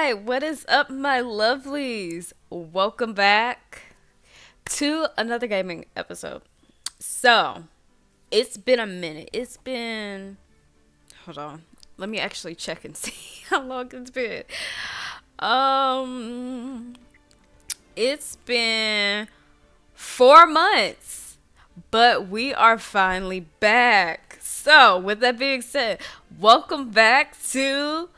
right, what is up, my lovelies? Welcome back to another gaming episode. So, it's been a minute. Hold on. Let me actually check and see how long it's been. Um, it's been 4 months, but we are finally back. So, with that being said, welcome back to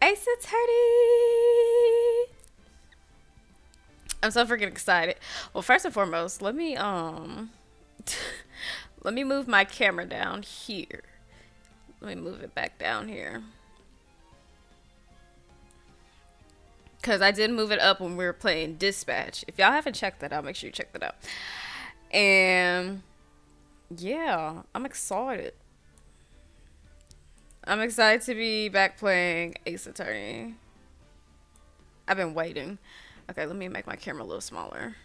Ace Attorney. I'm so freaking excited. Well, first and foremost, let me let me move my camera down here. Let me move it back down here. Cause I did move it up when we were playing Dispatch. If y'all haven't checked that out, make sure you check that out. And yeah, I'm excited. I'm excited to be back playing Ace Attorney. I've been waiting. Okay, let me make my camera a little smaller.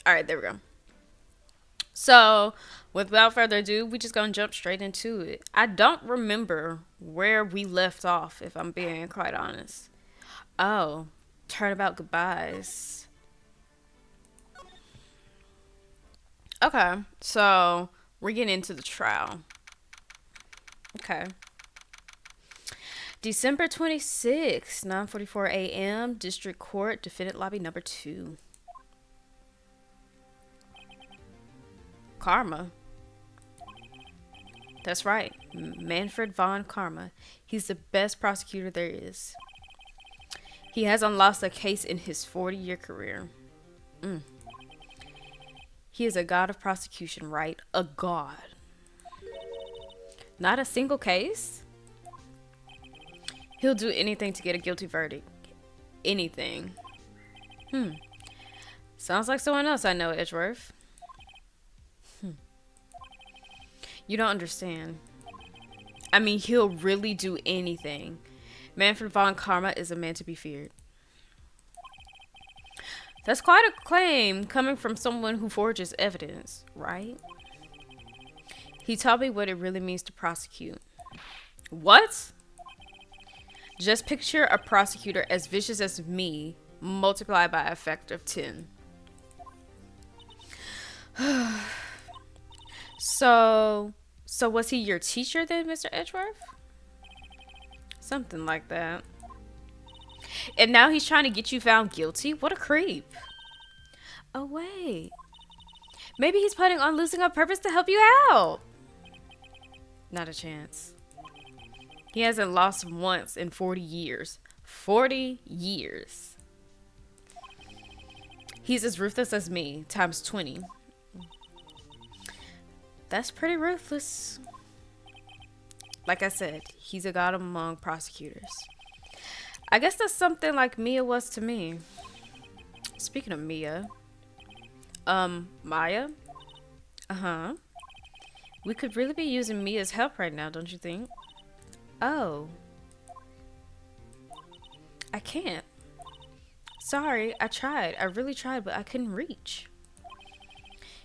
All right, there we go. So, without further ado, we just gonna jump straight into it. I don't remember where we left off, if I'm being quite honest. Oh, turnabout goodbyes. Okay, so we're getting into the trial. Okay. December 26th, 9:44 a.m., District Court, Defendant Lobby number 2. Karma. That's right. Manfred von Karma. He's the best prosecutor there is. He hasn't lost a case in his 40-year career. He is a god of prosecution, right? A god. Not a single case? He'll do anything to get a guilty verdict. Anything. Sounds like someone else I know, Edgeworth. You don't understand. I mean, he'll really do anything. Manfred von Karma is a man to be feared. That's quite a claim coming from someone who forges evidence, right? He taught me what it really means to prosecute. What? Just picture a prosecutor as vicious as me, multiplied by a factor of 10. So was he your teacher then, Mr. Edgeworth? Something like that. And now he's trying to get you found guilty? What a creep. Oh, wait. Maybe he's planning on losing on purpose to help you out. Not a chance. He hasn't lost once in 40 years. 40 years. He's as ruthless as me, times 20. That's pretty ruthless. Like I said, he's a god among prosecutors. I guess that's something like Mia was to me. Speaking of Mia. Maya? Uh-huh. We could really be using Mia's help right now, don't you think? Oh. I can't. Sorry, I tried. I really tried, but I couldn't reach.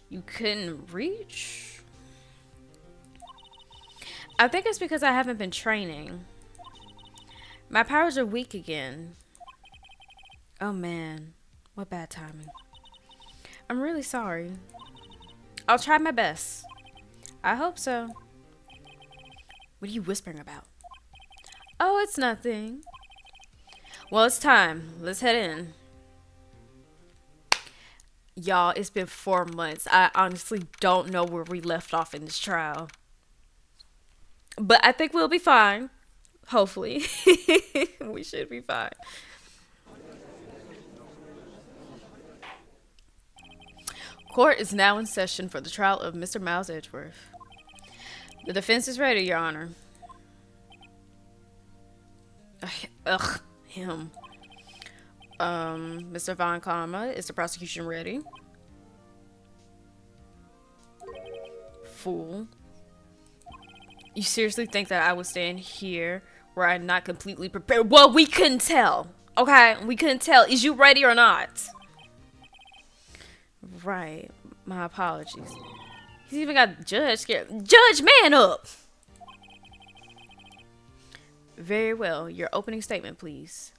You couldn't reach? I think it's because I haven't been training. My powers are weak again. Oh man, what bad timing. I'm really sorry. I'll try my best. I hope so. What are you whispering about? Oh, it's nothing. Well, it's time. Let's head in. Y'all, it's been 4 months. I honestly don't know where we left off in this trial. But I think we'll be fine. Hopefully. We should be fine. Court is now in session for the trial of Mr. Miles Edgeworth. The defense is ready, Your Honor. Ugh, him. Mr. Von Karma, is the prosecution ready? Fool. You seriously think that I would stand here where I'm not completely prepared? Well, we couldn't tell. Okay, we couldn't tell. Is you ready or not? Right. My apologies. He's even got Judge scared. Judge, man up! Very well. Your opening statement, please.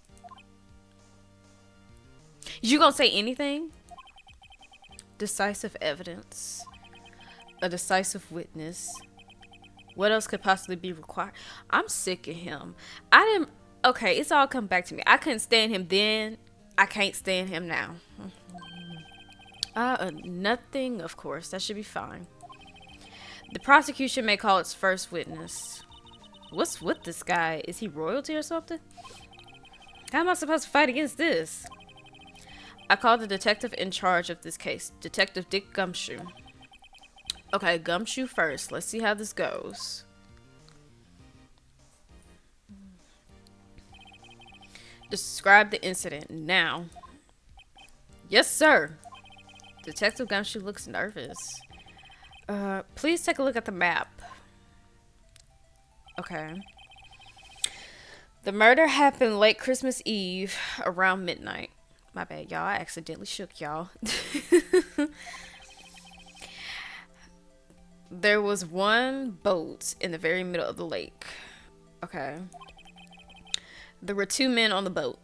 You gonna say anything? Decisive evidence. A decisive witness. What else could possibly be required? I'm sick of him. I didn't. Okay, it's all come back to me. I couldn't stand him then. I can't stand him now. Nothing, of course. That should be fine. The prosecution may call its first witness. What's with this guy? Is he royalty or something? How am I supposed to fight against this? I called the detective in charge of this case, Detective Dick Gumshoe. Okay, Gumshoe first. Let's see how this goes. Describe the incident now. Yes, sir. Detective Gumshoe looks nervous. Please take a look at the map. Okay. The murder happened late Christmas Eve around midnight. My bad, y'all. I accidentally shook y'all. There was one boat in the very middle of the lake. Okay. There were 2 men on the boat.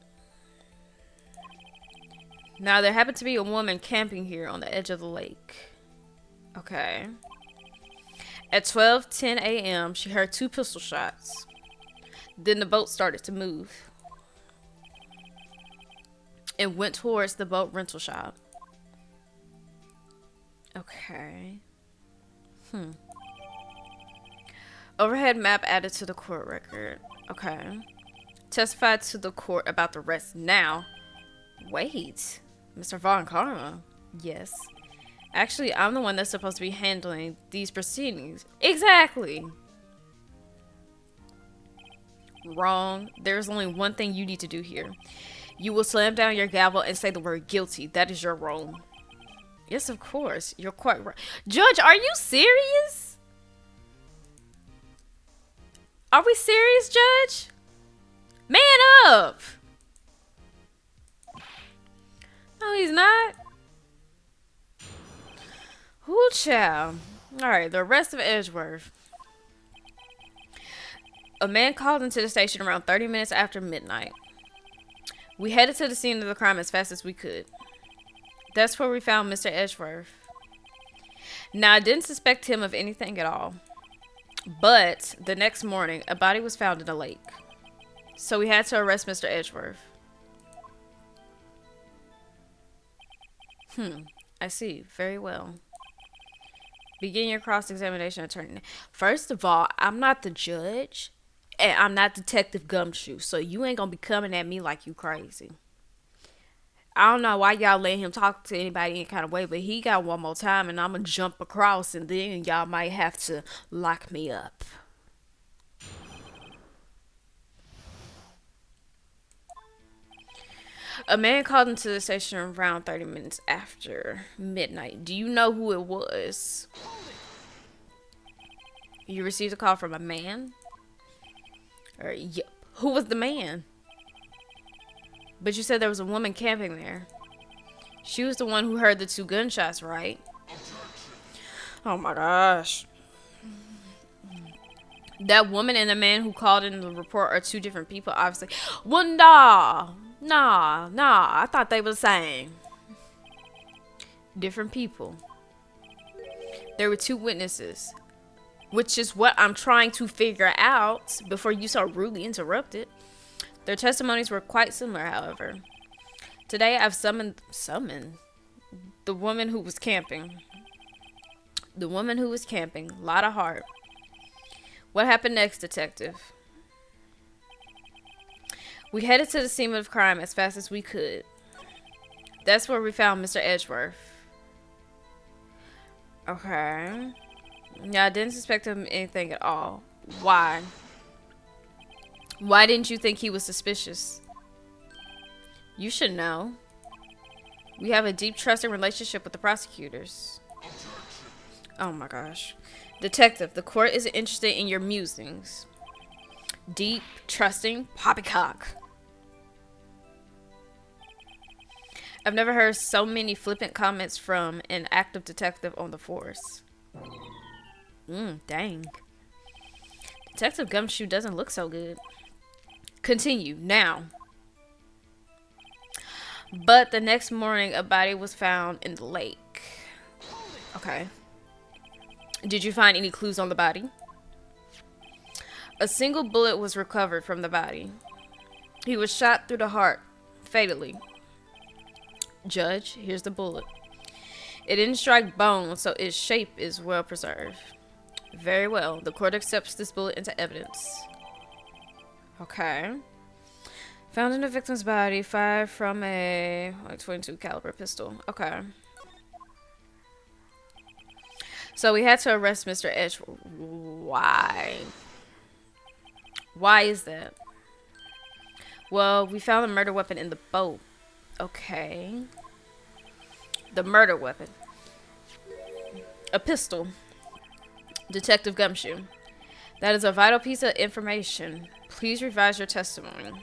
Now, there happened to be a woman camping here on the edge of the lake. Okay. At 12:10 a.m., she heard 2 pistol shots. Then the boat started to move. It went towards the boat rental shop. Okay. Overhead map added to the court record. Okay. Testified to the court about the rest now. Wait. Mr. Von Karma? Yes. Actually, I'm the one that's supposed to be handling these proceedings. Exactly. Wrong. There's only one thing you need to do here. You will slam down your gavel and say the word guilty. That is your role. Yes, of course. You're quite right. Judge, are you serious? Are we serious, Judge? Man up! No, he's not. Ooh, child. Alright, the arrest of Edgeworth. A man called into the station around 30 minutes after midnight. We headed to the scene of the crime as fast as we could. That's where we found Mr. Edgeworth. Now, I didn't suspect him of anything at all. But the next morning, a body was found in a lake. So we had to arrest Mr. Edgeworth. I see. Very well. Begin your cross-examination, attorney. First of all, I'm not the judge. And I'm not Detective Gumshoe. So you ain't gonna be coming at me like you crazy. I don't know why y'all let him talk to anybody any kind of way, but he got one more time and I'm gonna jump across and then y'all might have to lock me up. A man called into the station around 30 minutes after midnight. Do you know who it was? You received a call from a man? Yep. Who was the man? But you said there was a woman camping there. She was the one who heard the 2 gunshots, right? Oh my gosh. That woman and the man who called in the report are 2 different people, obviously. Well, nah. I thought they were the same. Different people. There were 2 witnesses. Which is what I'm trying to figure out before you so rudely interrupted. Their testimonies were quite similar, however. Today, I've summoned the woman who was camping. The woman who was camping. Lot of heart. What happened next, detective? We headed to the scene of the crime as fast as we could. That's where we found Mr. Edgeworth. Okay. Yeah, I didn't suspect him of anything at all. Why? Why didn't you think he was suspicious? You should know. We have a deep trusting relationship with the prosecutors. Oh my gosh. Detective, the court is interested in your musings. Deep, trusting, poppycock. I've never heard so many flippant comments from an active detective on the force. Dang. Detective Gumshoe doesn't look so good. Continue, now. But the next morning, a body was found in the lake. Okay. Did you find any clues on the body? A single bullet was recovered from the body. He was shot through the heart, fatally. Judge, here's the bullet. It didn't strike bone, so its shape is well preserved. Very well. The court accepts this bullet into evidence. Okay. Found in the victim's body, fired from a 22 caliber pistol. Okay. So we had to arrest Mr. Edge. Why? Why is that? Well, we found a murder weapon in the boat. Okay. The murder weapon. A pistol. Detective Gumshoe. That is a vital piece of information. Please revise your testimony.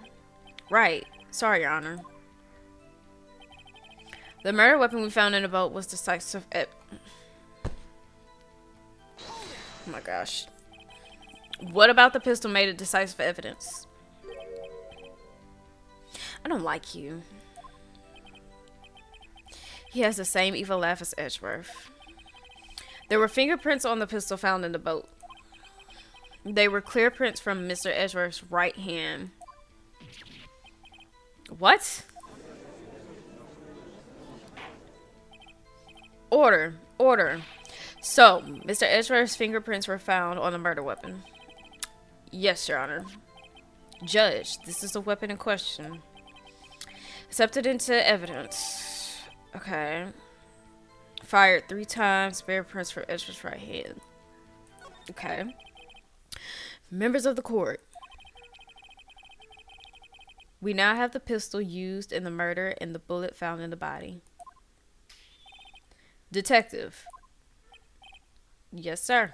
Right. Sorry, Your Honor. The murder weapon we found in the boat was decisive. Oh my gosh. What about the pistol made it decisive evidence? I don't like you. He has the same evil laugh as Edgeworth. There were fingerprints on the pistol found in the boat. They were clear prints from Mr. Edgeworth's right hand. What? Order. Order. So, Mr. Edgeworth's fingerprints were found on the murder weapon. Yes, Your Honor. Judge, this is the weapon in question. Accepted into evidence. Okay. Fired 3 times. Fingerprints for Edgeworth's right hand. Okay. Members of the court. We now have the pistol used in the murder and the bullet found in the body. Detective. Yes, sir.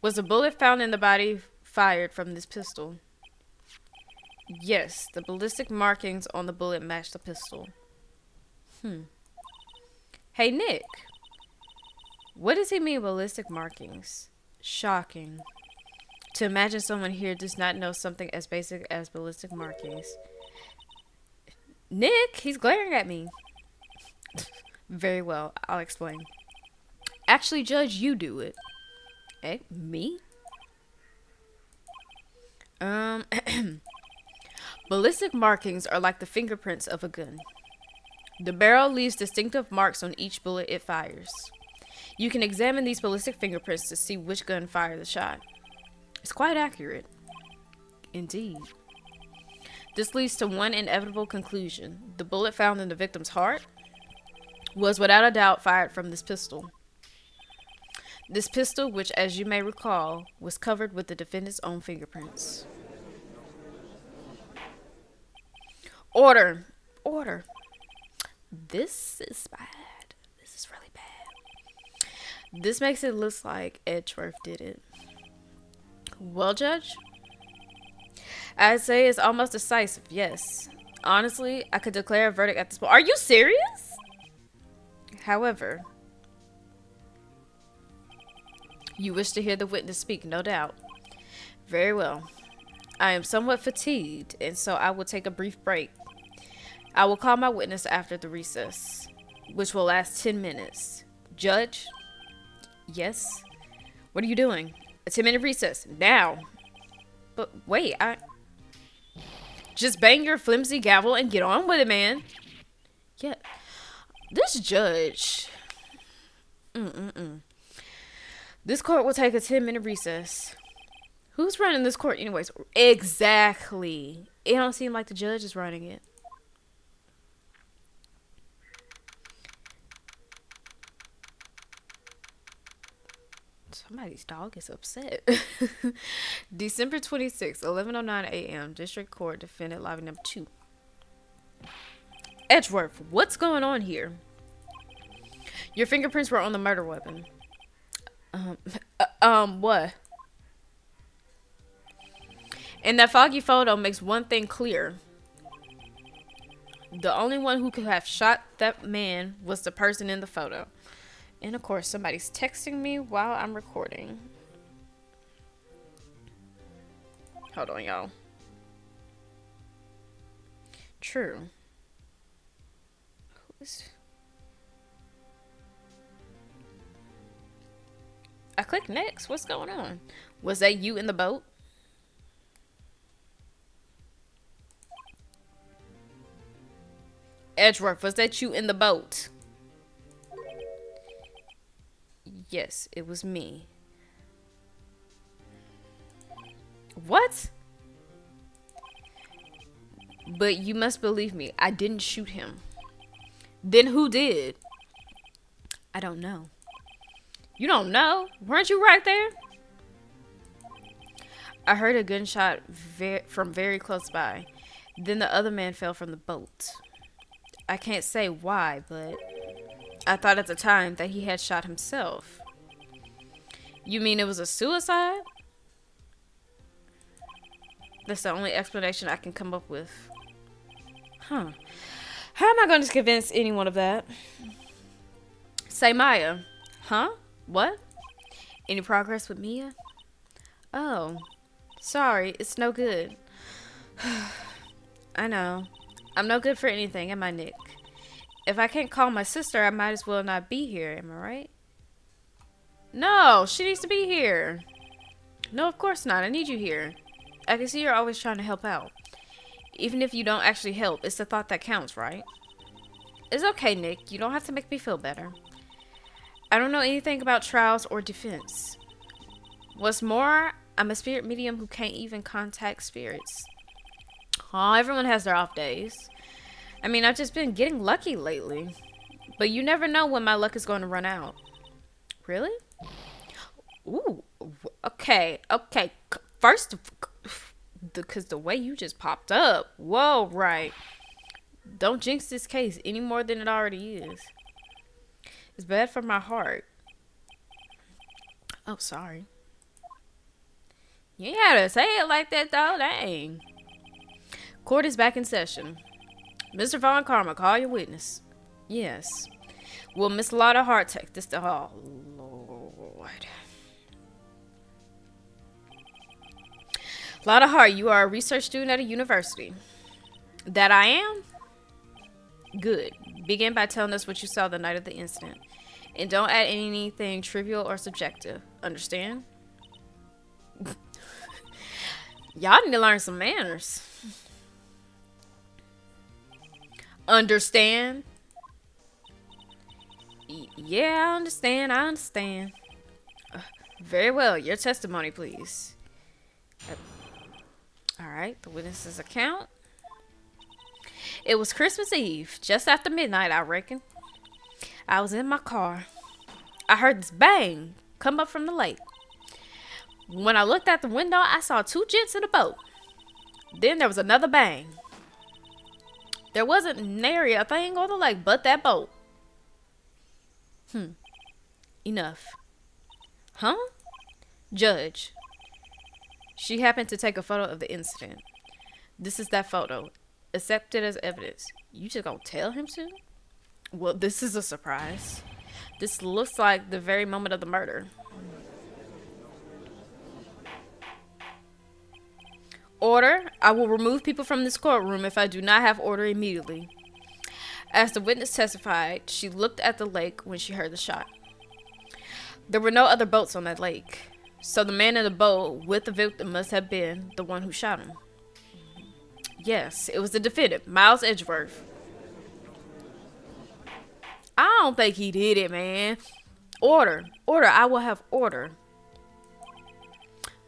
Was the bullet found in the body fired from this pistol? Yes, the ballistic markings on the bullet matched the pistol. Hey, Nick. What does he mean, ballistic markings? Shocking. To imagine someone here does not know something as basic as ballistic markings. Nick, he's glaring at me. Very well, I'll explain. Actually, Judge, you do it. Eh, me? Ballistic markings are like the fingerprints of a gun. The barrel leaves distinctive marks on each bullet it fires. You can examine these ballistic fingerprints to see which gun fired the shot. It's quite accurate. Indeed. This leads to one inevitable conclusion. The bullet found in the victim's heart was without a doubt fired from this pistol. This pistol, which as you may recall, was covered with the defendant's own fingerprints. Order. Order. This is bad. This is really bad. This makes it look like Edgeworth did it. Well, Judge, I'd say it's almost decisive, yes. Honestly, I could declare a verdict at this point. Are you serious? However, you wish to hear the witness speak, no doubt. Very well. I am somewhat fatigued, and so I will take a brief break. I will call my witness after the recess, which will last 10 minutes. Judge? Yes? What are you doing? A 10-minute recess. Now. But wait, just bang your flimsy gavel and get on with it, man. Yeah. This judge. This court will take a 10-minute recess. Who's running this court anyways? Exactly. It don't seem like the judge is running it. Somebody's dog is upset. December 26th, 11:09 a.m. District Court, Defendant Lobby Number 2. Edgeworth, what's going on here? Your fingerprints were on the murder weapon. What? And that foggy photo makes one thing clear. The only one who could have shot that man was the person in the photo. And of course, somebody's texting me while I'm recording. Hold on, y'all. True. I click next. What's going on? Was that you in the boat? Edgeworth, was that you in the boat? Yes, it was me. What? But you must believe me. I didn't shoot him. Then who did? I don't know. You don't know? Weren't you right there? I heard a gunshot from very close by. Then the other man fell from the boat. I can't say why, but I thought at the time that he had shot himself. You mean it was a suicide? That's the only explanation I can come up with. Huh. How am I going to convince anyone of that? Say Maya. Huh? What? Any progress with Mia? Oh. Sorry, it's no good. I know. I'm no good for anything, am I, Nick? If I can't call my sister, I might as well not be here, am I right? No, she needs to be here. No, of course not. I need you here. I can see you're always trying to help out. Even if you don't actually help, it's the thought that counts, right? It's okay, Nick. You don't have to make me feel better. I don't know anything about trials or defense. What's more, I'm a spirit medium who can't even contact spirits. Oh, everyone has their off days. I mean, I've just been getting lucky lately. But you never know when my luck is going to run out. Really? Ooh, okay. First, because the way you just popped up. Whoa, right. Don't jinx this case any more than it already is. It's bad for my heart. Oh, sorry. You ain't gotta say it like that, though. Dang. Court is back in session. Mr. Von Karma, call your witness. Yes. Will Miss Lotta Hart take this to hall? Lord. Lotta Hart, you are a research student at a university. That I am? Good. Begin by telling us what you saw the night of the incident. And don't add anything trivial or subjective. Understand? Y'all need to learn some manners. Understand? Yeah, I understand. Very well. Your testimony, please. Alright, the witness's account. It was Christmas Eve, just after midnight, I reckon. I was in my car. I heard this bang come up from the lake. When I looked out the window, I saw two gents in a boat. Then there was another bang. There wasn't nary a thing on the lake but that boat. Enough. Huh? Judge. She happened to take a photo of the incident. This is that photo. Accepted as evidence. You just gonna tell him to? Well, this is a surprise. This looks like the very moment of the murder. Order. I will remove people from this courtroom if I do not have order immediately. As the witness testified, she looked at the lake when she heard the shot. There were no other boats on that lake, so the man in the boat with the victim must have been the one who shot him. Yes, it was the defendant, Miles Edgeworth. I don't think he did it, man. Order. Order. I will have order.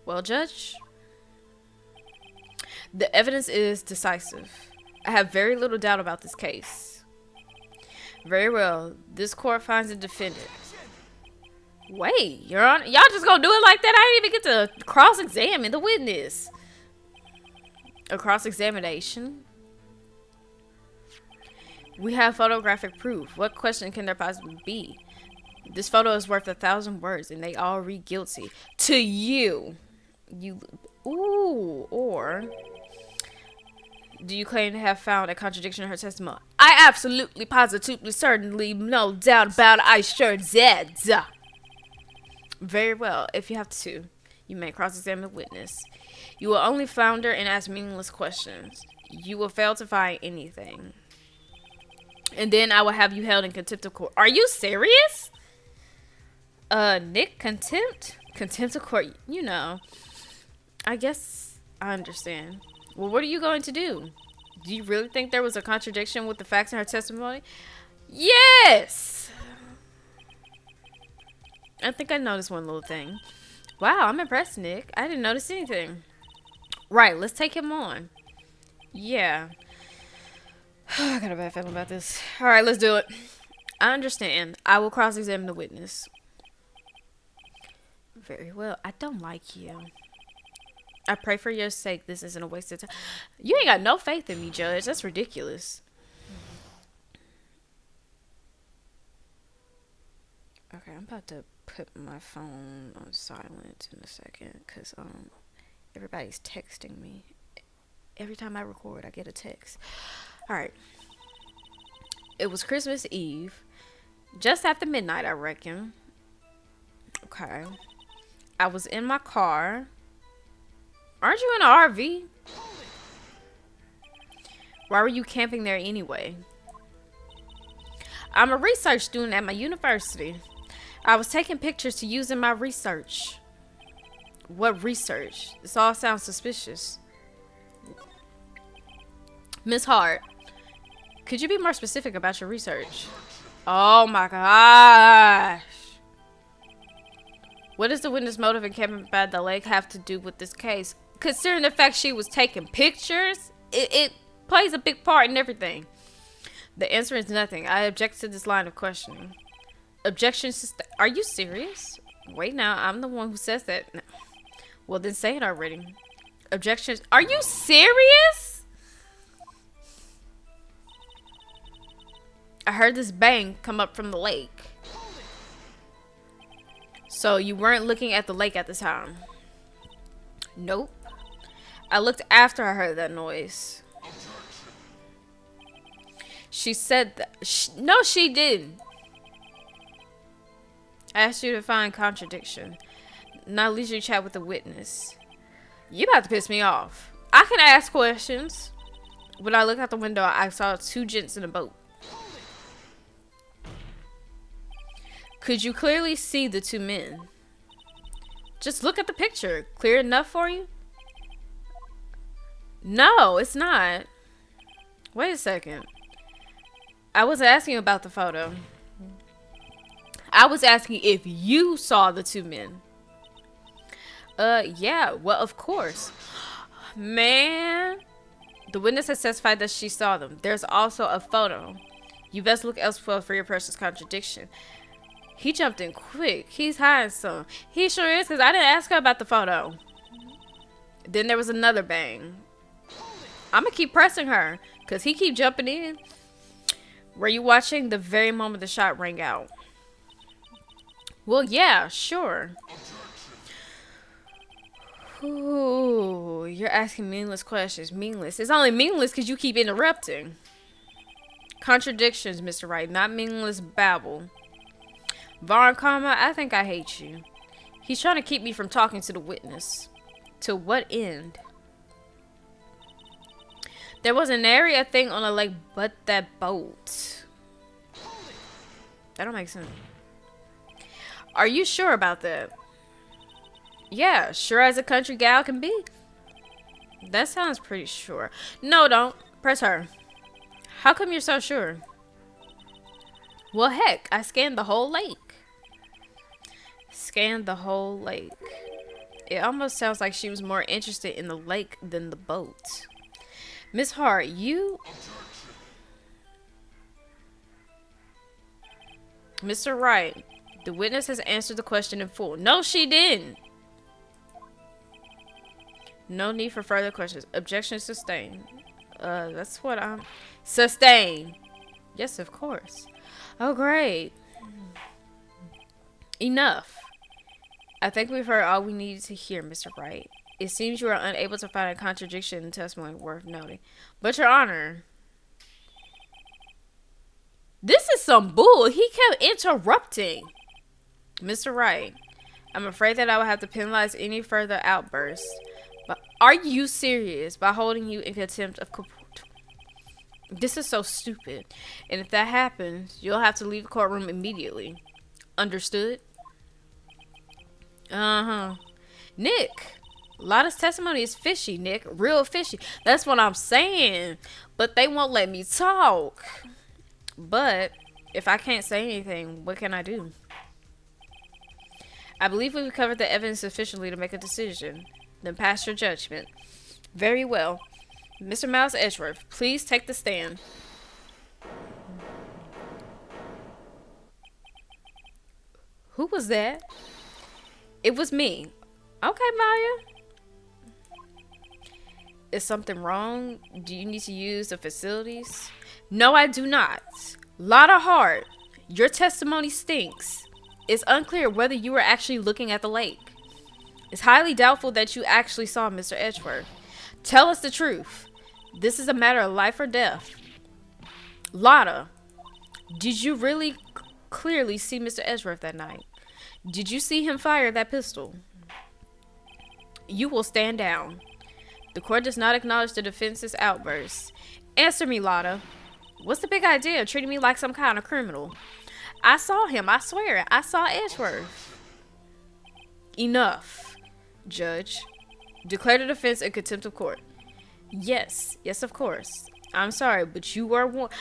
Well, Judge, the evidence is decisive. I have very little doubt about this case. Very well. This court finds the defendant. Wait, Your Honor, y'all just gonna do it like that? I didn't even get to cross-examine the witness. A cross-examination? We have photographic proof. What question can there possibly be? This photo is worth 1,000 words, and they all read guilty. To you. Or do you claim to have found a contradiction in her testimony? I absolutely, positively, certainly, no doubt about it. I sure did. Very well. If you have to, you may cross-examine the witness. You will only flounder and ask meaningless questions. You will fail to find anything. And then I will have you held in contempt of court. Are you serious? Nick, contempt? Contempt of court, you know. I guess I understand. Well, what are you going to do? Do you really think there was a contradiction with the facts in her testimony? Yes! I think I noticed one little thing. Wow, I'm impressed, Nick. I didn't notice anything. Right, let's take him on. Yeah. I got a bad feeling about this. Alright, let's do it. I understand. I will cross-examine the witness. Very well. I don't like you. I pray for your sake this isn't a waste of time. You ain't got no faith in me, Judge. That's ridiculous. Okay, I'm about to put my phone on silent in a second because everybody's texting me. Every time I record, I get a text. Alright. It was Christmas Eve. Just after midnight, I reckon. Okay. I was in my car. Aren't you in an RV? Why were you camping there anyway? I'm a research student at my university. I was taking pictures to use in my research. What research? This all sounds suspicious. Miss Hart, could you be more specific about your research? Oh my gosh. What does the witness motive in camping by the lake have to do with this case? Considering the fact she was taking pictures, it plays a big part in everything. The answer is nothing. I object to this line of questioning. Objections. Are you serious? Wait now, I'm the one who says that. No. Well, then say it already. Objections. Are you serious? I heard this bang come up from the lake. So you weren't looking at the lake at the time? Nope. I looked after I heard that noise. She said that. No, she didn't. I asked you to find contradiction. Now leisurely chat with the witness. You about to piss me off. I can ask questions. When I looked out the window, I saw two gents in a boat. Could you clearly see the two men? Just look at the picture. Clear enough for you? No, it's not. Wait a second. I wasn't asking about the photo. I was asking if you saw the two men. Yeah, well, of course. Man. The witness has testified that she saw them. There's also a photo. You best look elsewhere for your precious contradiction. He jumped in quick. He's hiding some. He sure is, because I didn't ask her about the photo. Then there was another bang. I'm going to keep pressing her, because he keep jumping in. Were you watching the very moment the shot rang out? Well, yeah, sure. Ooh, you're asking meaningless questions. Meaningless. It's only meaningless because you keep interrupting. Contradictions, Mr. Wright, not meaningless babble. Vaughn, Karma, I think I hate you. He's trying to keep me from talking to the witness. To what end? There was an area thing on the lake but that boat. That don't make sense. Are you sure about that? Yeah, sure as a country gal can be. That sounds pretty sure. No, don't. Press her. How come you're so sure? Well, heck, I scanned the whole lake. Scanned the whole lake. It almost sounds like she was more interested in the lake than the boat. Miss Hart, you... Mr. Wright, the witness has answered the question in full. No, she didn't. No need for further questions. Objection sustained. That's what I'm... Sustained. Yes, of course. Oh, great. Enough. I think we've heard all we needed to hear, Mr. Wright. It seems you are unable to find a contradiction in testimony worth noting. But, Your Honor... This is some bull. He kept interrupting. Mr. Wright, I'm afraid that I will have to penalize any further outbursts. But are you serious by holding you in contempt of court? This is so stupid. And if that happens, you'll have to leave the courtroom immediately. Understood? Uh-huh. Nick, Lotta's testimony is fishy, Nick. Real fishy. That's what I'm saying. But they won't let me talk. But if I can't say anything, what can I do? I believe we've covered the evidence sufficiently to make a decision. Then pass your judgment. Very well. Mr. Miles Edgeworth, please take the stand. Who was that? It was me. Okay, Maya. Is something wrong? Do you need to use the facilities? No, I do not. Lotta Hart, your testimony stinks. It's unclear whether you were actually looking at the lake. It's highly doubtful that you actually saw Mr. Edgeworth. Tell us the truth. This is a matter of life or death. Lotta, did you really clearly see Mr. Edgeworth that night? Did you see him fire that pistol? You will stand down. The court does not acknowledge the defense's outburst. Answer me, Lotta. What's the big idea of treating me like some kind of criminal? I saw him. I swear it. I saw Edgeworth. Enough, Judge. Declare the defense in contempt of court. Yes. Yes, of course. I'm sorry, but you were warned.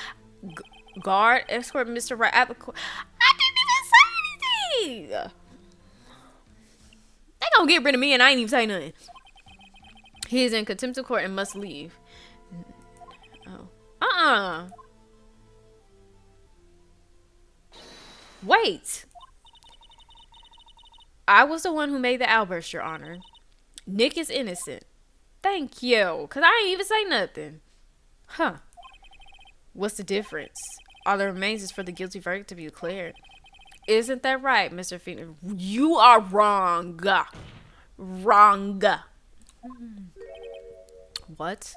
Guard, escort Mr. Wright at the court. I didn't even say anything. They gonna get rid of me and I ain't even say nothing. He is in contempt of court and must leave. Oh. Wait. I was the one who made the outburst, Your Honor. Nick is innocent. Thank you. Because I ain't even say nothing. Huh. What's the difference? All that remains is for the guilty verdict to be declared. Isn't that right, Mr. Phoenix? You are wrong. Wrong. What?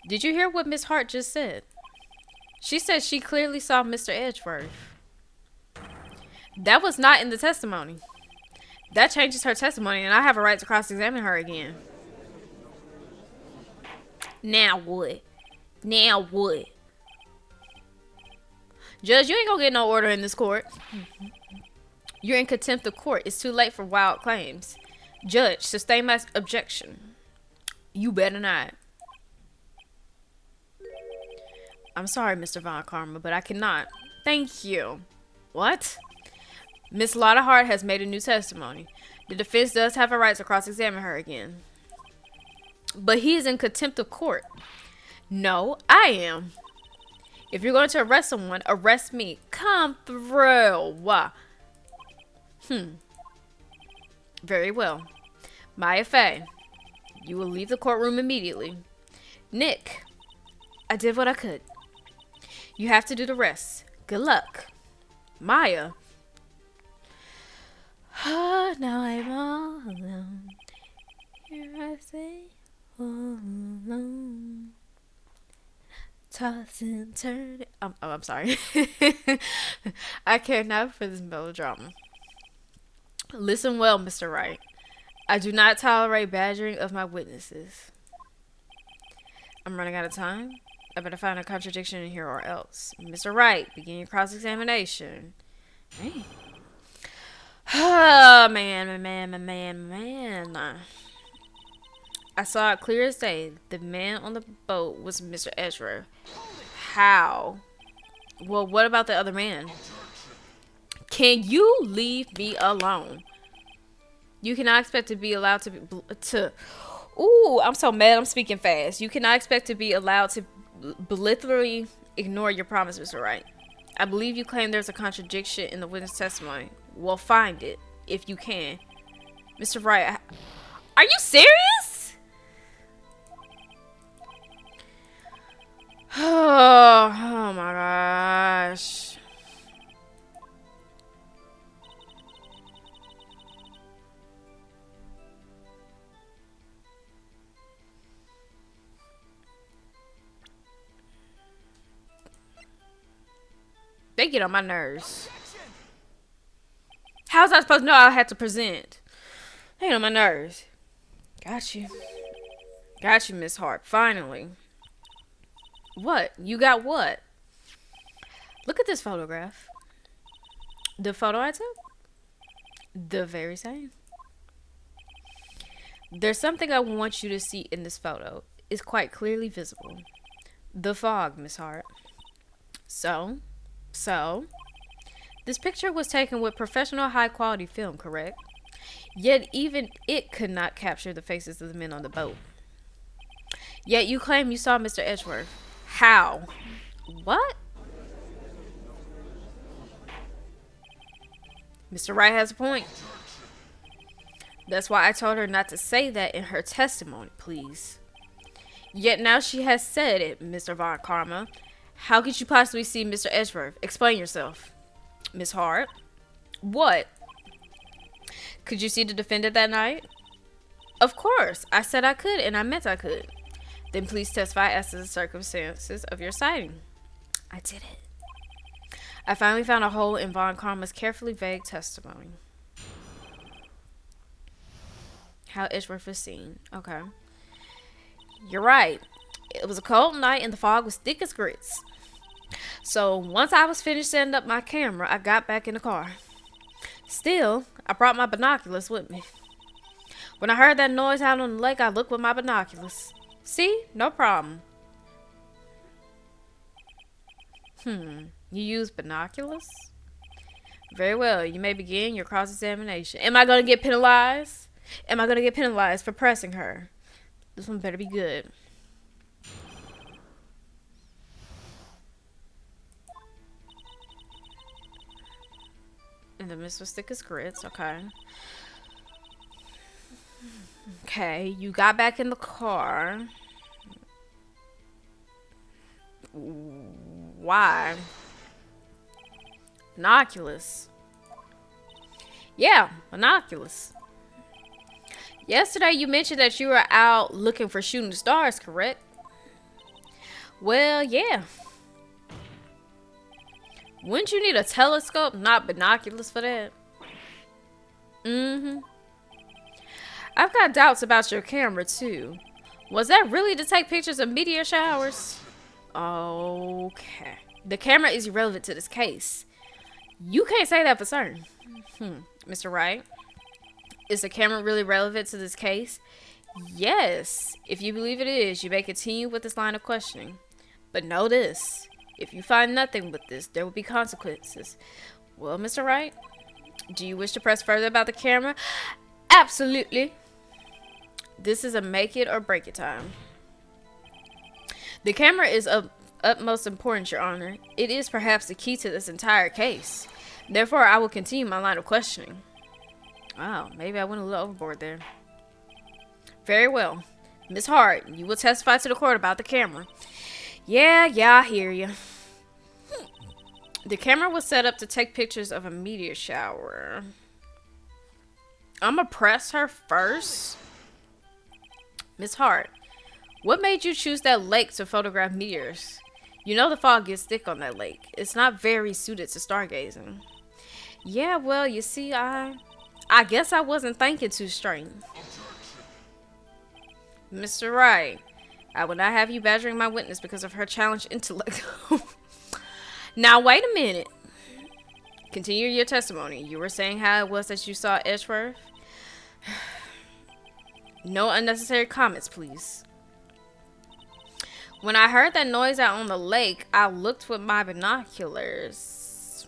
Did you hear what Miss Hart just said? She said she clearly saw Mr. Edgeworth. That was not in the testimony. That changes her testimony, and I have a right to cross-examine her again. Now what? Now what? Judge, you ain't gonna get no order in this court. You're in contempt of court. It's too late for wild claims. Judge, sustain my objection. You better not. I'm sorry, Mr. Von Karma, but I cannot. Thank you. What? Miss Lotta Hart has made a new testimony. The defense does have a right to cross-examine her again. But he is in contempt of court. No, I am. If you're going to arrest someone, arrest me. Come through. Very well. Maya Fey, you will leave the courtroom immediately. Nick, I did what I could. You have to do the rest. Good luck. Maya. Now I'm all alone. Here I say, all alone. Toss and turn. I'm sorry. I care not for this melodrama. Listen well, Mr. Wright. I do not tolerate badgering of my witnesses. I'm running out of time. I better find a contradiction in here or else. Mr. Wright, begin your cross-examination. Hey. Oh, man. I saw it clear as day. The man on the boat was Mr. Edgeworth. How? Well, what about the other man? Can you leave me alone? You cannot expect to be allowed to Ooh, I'm so mad I'm speaking fast. You cannot expect to be allowed to belligerently ignore your promise, Mr. Wright. I believe you claim there's a contradiction in the witness testimony. Well, find it, if you can. Mr. Wright, are you serious? Oh my gosh. They get on my nerves. How's I supposed to know I had to present? They get on my nerves. Got you. Got you, Miss Hart. Finally. What? You got what? Look at this photograph. The photo I took? The very same. There's something I want you to see in this photo. It's quite clearly visible. The fog, Miss Hart. So, so, this picture was taken with professional high quality film, correct? Yet even it could not capture the faces of the men on the boat. Yet you claim you saw Mr. Edgeworth. How? What? Mr. Wright has a point. That's why I told her not to say that in her testimony, please. Yet now she has said it, Mr. Von Karma. How could you possibly see Mr. Edgeworth? Explain yourself. Miss Hart? What? Could you see the defendant that night? Of course. I said I could, and I meant I could. Then please testify as to the circumstances of your sighting. I did it. I finally found a hole in Von Karma's carefully vague testimony. How Edgeworth was seen. Okay. You're right. It was a cold night and the fog was thick as grits. So once I was finished setting up my camera, I got back in the car. Still, I brought my binoculars with me. When I heard that noise out on the lake, I looked with my binoculars. See? No problem. You use binoculars? Very well. You may begin your cross-examination. Am I going to get penalized? Am I going to get penalized for pressing her? This one better be good. And the mist was thick as grits. Okay. Okay. You got back in the car. Why? Binoculars. Yeah, binoculars. Yesterday you mentioned that you were out looking for shooting stars, correct? Well, yeah. Wouldn't you need a telescope, not binoculars for that? I've got doubts about your camera, too. Was that really to take pictures of meteor showers? Okay. The camera is irrelevant to this case. You can't say that for certain. Mr. Wright, is the camera really relevant to this case? Yes. If you believe it is, you may continue with this line of questioning. But know this. If you find nothing with this, there will be consequences. Well, Mr. Wright, do you wish to press further about the camera? Absolutely. This is a make it or break it time. The camera is of utmost importance, Your Honor. It is perhaps the key to this entire case. Therefore, I will continue my line of questioning. Wow, maybe I went a little overboard there. Very well. Miss Hart, you will testify to the court about the camera. Yeah, I hear you. The camera was set up to take pictures of a meteor shower. I'm gonna press her first. Miss Hart, what made you choose that lake to photograph meteors? You know the fog gets thick on that lake. It's not very suited to stargazing. Yeah, well, you see, I guess I wasn't thinking too straight. Mr. Wright, I will not have you badgering my witness because of her challenged intellect. Now, wait a minute. Continue your testimony. You were saying how it was that you saw Edgeworth? No unnecessary comments, please. When I heard that noise out on the lake, I looked with my binoculars.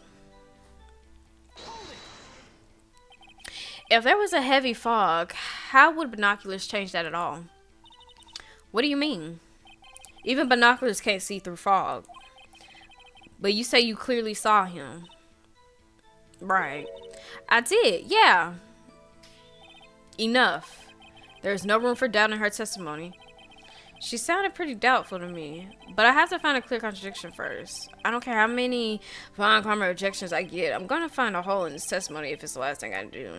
If there was a heavy fog, how would binoculars change that at all? What do you mean? Even binoculars can't see through fog. But you say you clearly saw him. Right. I did, yeah. Enough. There's no room for doubt in her testimony. She sounded pretty doubtful to me, but I have to find a clear contradiction first. I don't care how many Von Karma objections I get. I'm gonna find a hole in this testimony if it's the last thing I do.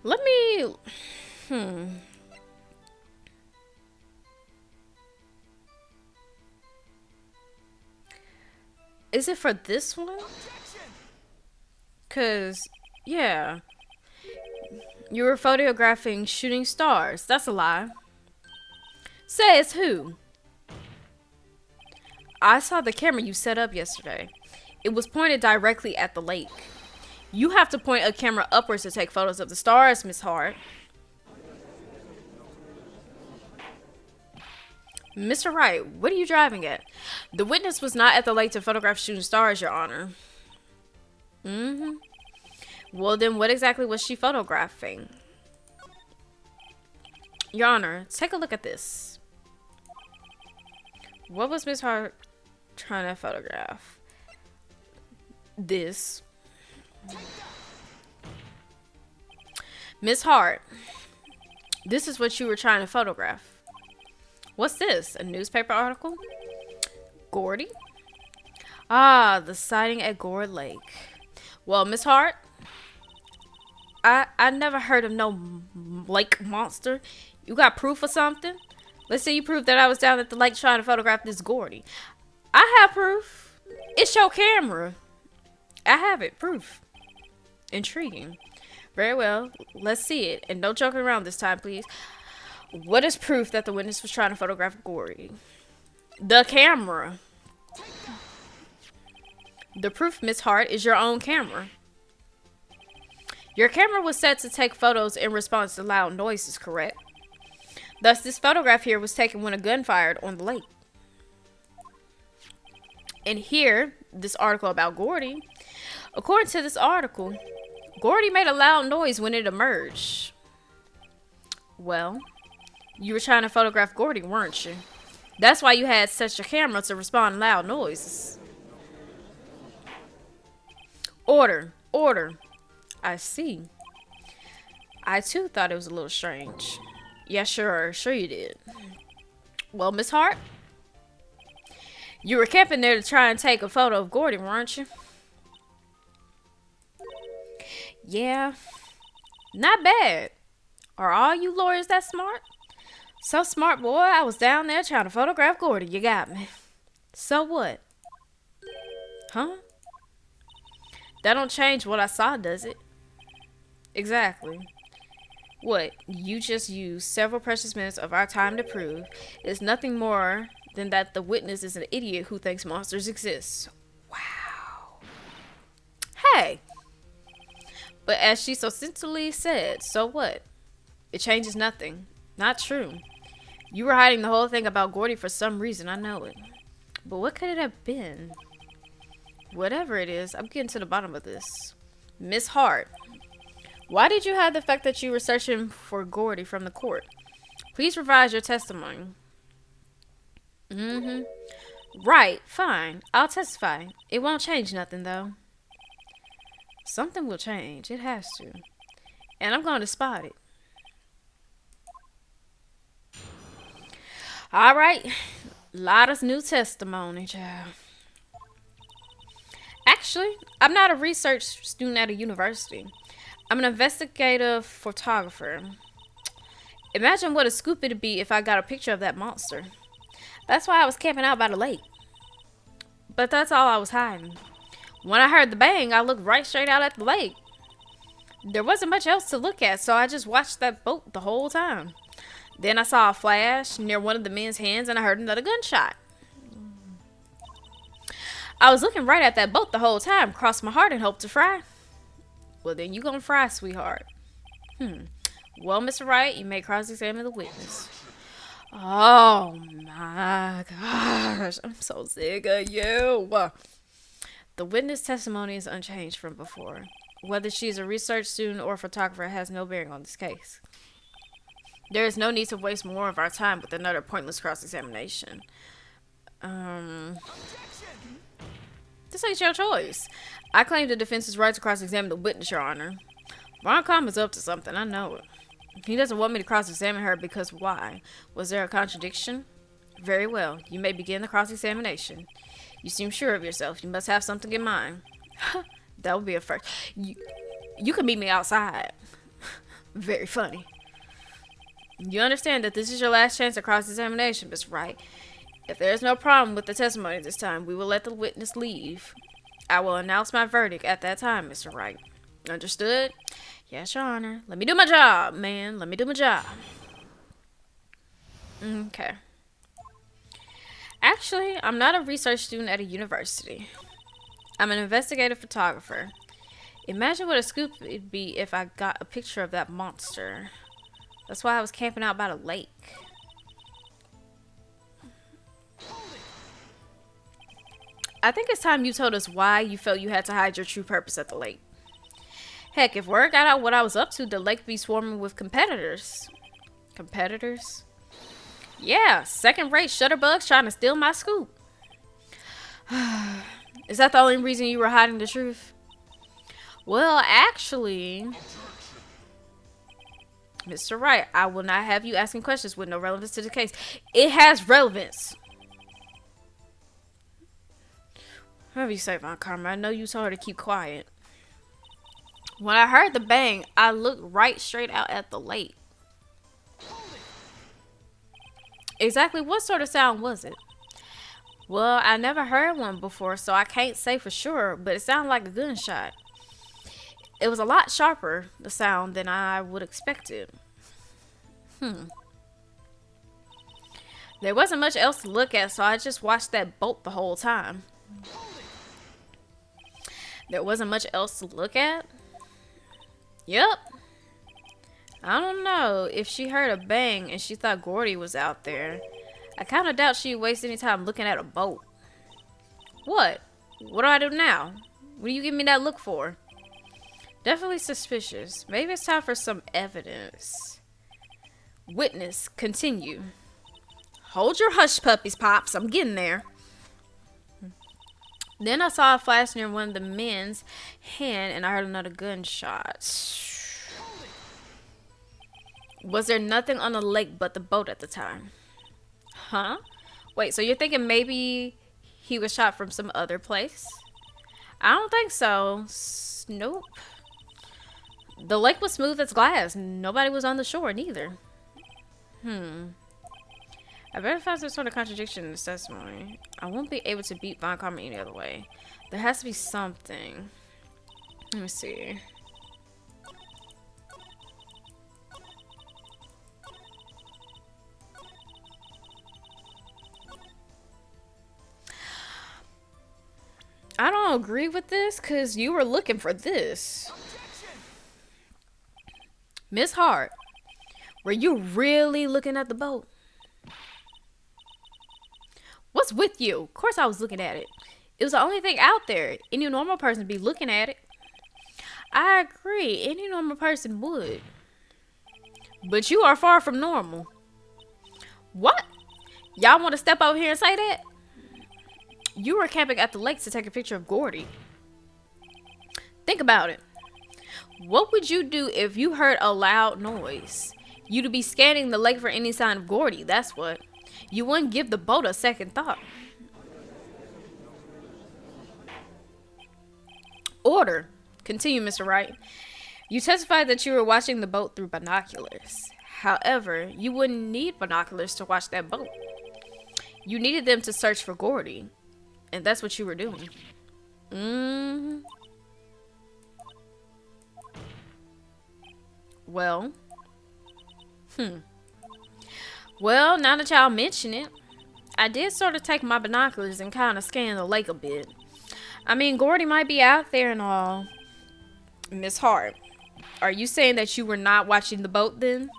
Let me... Is it for this one? Cause, yeah, you were photographing shooting stars. That's a lie. Says who? I saw the camera you set up yesterday. It was pointed directly at the lake. You have to point a camera upwards to take photos of the stars, Miss Hart. Mr. Wright, what are you driving at? The witness was not at the lake to photograph shooting stars, Your Honor. Mm-hmm. Well, then what exactly was she photographing? Your Honor, take a look at this. What was Miss Hart trying to photograph? This. Miss Hart, this is what you were trying to photograph. What's this? A newspaper article? Gordy? Ah, the sighting at Gore Lake. Well, Miss Hart, I never heard of no lake monster. You got proof or something? Let's say you prove that I was down at the lake trying to photograph this Gordy. I have proof. It's your camera. I have it. Proof. Intriguing. Very well. Let's see it. And no joking around this time, please. What is proof that the witness was trying to photograph Gordy? The camera. The proof, Miss Hart, is your own camera. Your camera was set to take photos in response to loud noises, correct? Thus, this photograph here was taken when a gun fired on the lake. And here, this article about Gordy. According to this article, Gordy made a loud noise when it emerged. Well, you were trying to photograph Gordy, weren't you? That's why you had such a camera to respond to loud noises. Order. Order. I see. I too thought it was a little strange. Yeah, sure you did. Well, Miss Hart, you were camping there to try and take a photo of Gordy, weren't you? Yeah. Not bad. Are all you lawyers that smart? So smart, boy. I was down there trying to photograph Gordy. You got me. So what? Huh? That don't change what I saw, does it? Exactly. What you just used several precious minutes of our time to prove is nothing more than that the witness is an idiot who thinks monsters exist. Wow. Hey. But as she so sensitively said, so what? It changes nothing. Not true. You were hiding the whole thing about Gordy for some reason, I know it. But what could it have been? Whatever it is, I'm getting to the bottom of this. Miss Hart, why did you hide the fact that you were searching for Gordy from the court? Please revise your testimony. Right, fine. I'll testify. It won't change nothing, though. Something will change. It has to. And I'm going to spot it. All right. Lot of new testimony, child. Actually, I'm not a research student at a university. I'm an investigative photographer. Imagine what a scoop it'd be if I got a picture of that monster. That's why I was camping out by the lake. But that's all I was hiding. When I heard the bang, I looked right straight out at the lake. There wasn't much else to look at, so I just watched that boat the whole time. Then I saw a flash near one of the men's hands and I heard another gunshot. I was looking right at that boat the whole time, crossed my heart and hoped to fry. Well, then you gonna fry, sweetheart. Well, Mr. Wright, you may cross-examine the witness. Oh my gosh, I'm so sick of you. The witness testimony is unchanged from before. Whether she is a research student or a photographer has no bearing on this case. There is no need to waste more of our time with another pointless cross-examination. This ain't your choice. I claim the defense's right to cross-examine the witness, Your Honor. Ron Comm is up to something, I know it. He doesn't want me to cross-examine her because why? Was there a contradiction? Very well. You may begin the cross-examination. You seem sure of yourself. You must have something in mind. That would be a first. You can meet me outside. Very funny. You understand that this is your last chance at cross-examination, Miss Wright. If there is no problem with the testimony this time, we will let the witness leave. I will announce my verdict at that time, Mr. Wright. Understood? Yes, Your Honor. Let me do my job, man. Let me do my job. Okay. Actually, I'm not a research student at a university. I'm an investigative photographer. Imagine what a scoop it'd be if I got a picture of that monster. That's why I was camping out by the lake. I think it's time you told us why you felt you had to hide your true purpose at the lake. Heck, if word got out what I was up to, the lake would be swarming with competitors. Competitors? Yeah, second-rate shutterbugs trying to steal my scoop. Is that the only reason you were hiding the truth? Well, actually, Mr. Wright, I will not have you asking questions with no relevance to the case. It has relevance. Whatever you say, Von Karma, I know you told her to keep quiet. When I heard the bang, I looked right straight out at the lake. Exactly what sort of sound was it? Well, I never heard one before, so I can't say for sure, but it sounded like a gunshot. It was a lot sharper, the sound, than I would expect it. There wasn't much else to look at, so I just watched that bolt the whole time. There wasn't much else to look at? Yep. I don't know if she heard a bang and she thought Gordy was out there. I kind of doubt she'd waste any time looking at a boat. What? What do I do now? What do you give me that look for? Definitely suspicious. Maybe it's time for some evidence. Witness, continue. Hold your hush puppies, Pops. I'm getting there. Then I saw a flash near one of the men's hand and I heard another gunshot. Was there nothing on the lake but the boat at the time? Huh? Wait, so you're thinking maybe he was shot from some other place? I don't think so. Nope. The lake was smooth as glass. Nobody was on the shore, neither. I better find some sort of contradiction in this testimony. I won't be able to beat Von Karma any other way. There has to be something. Let me see. I don't agree with this because you were looking for this. Miss Hart, were you really looking at the boat? What's with you? Of course I was looking at it. It was the only thing out there. Any normal person would be looking at it. I agree. Any normal person would. But you are far from normal. What? Y'all want to step over here and say that? You were camping at the lake to take a picture of Gordy. Think about it. What would you do if you heard a loud noise? You'd be scanning the lake for any sign of Gordy, that's what. You wouldn't give the boat a second thought. Order. Continue, Mr. Wright. You testified that you were watching the boat through binoculars. However, you wouldn't need binoculars to watch that boat. You needed them to search for Gordy. And that's what you were doing. Well. Well, now that y'all mention it, I did sort of take my binoculars and kind of scan the lake a bit. I mean, Gordy might be out there and all. Miss Hart, are you saying that you were not watching the boat then?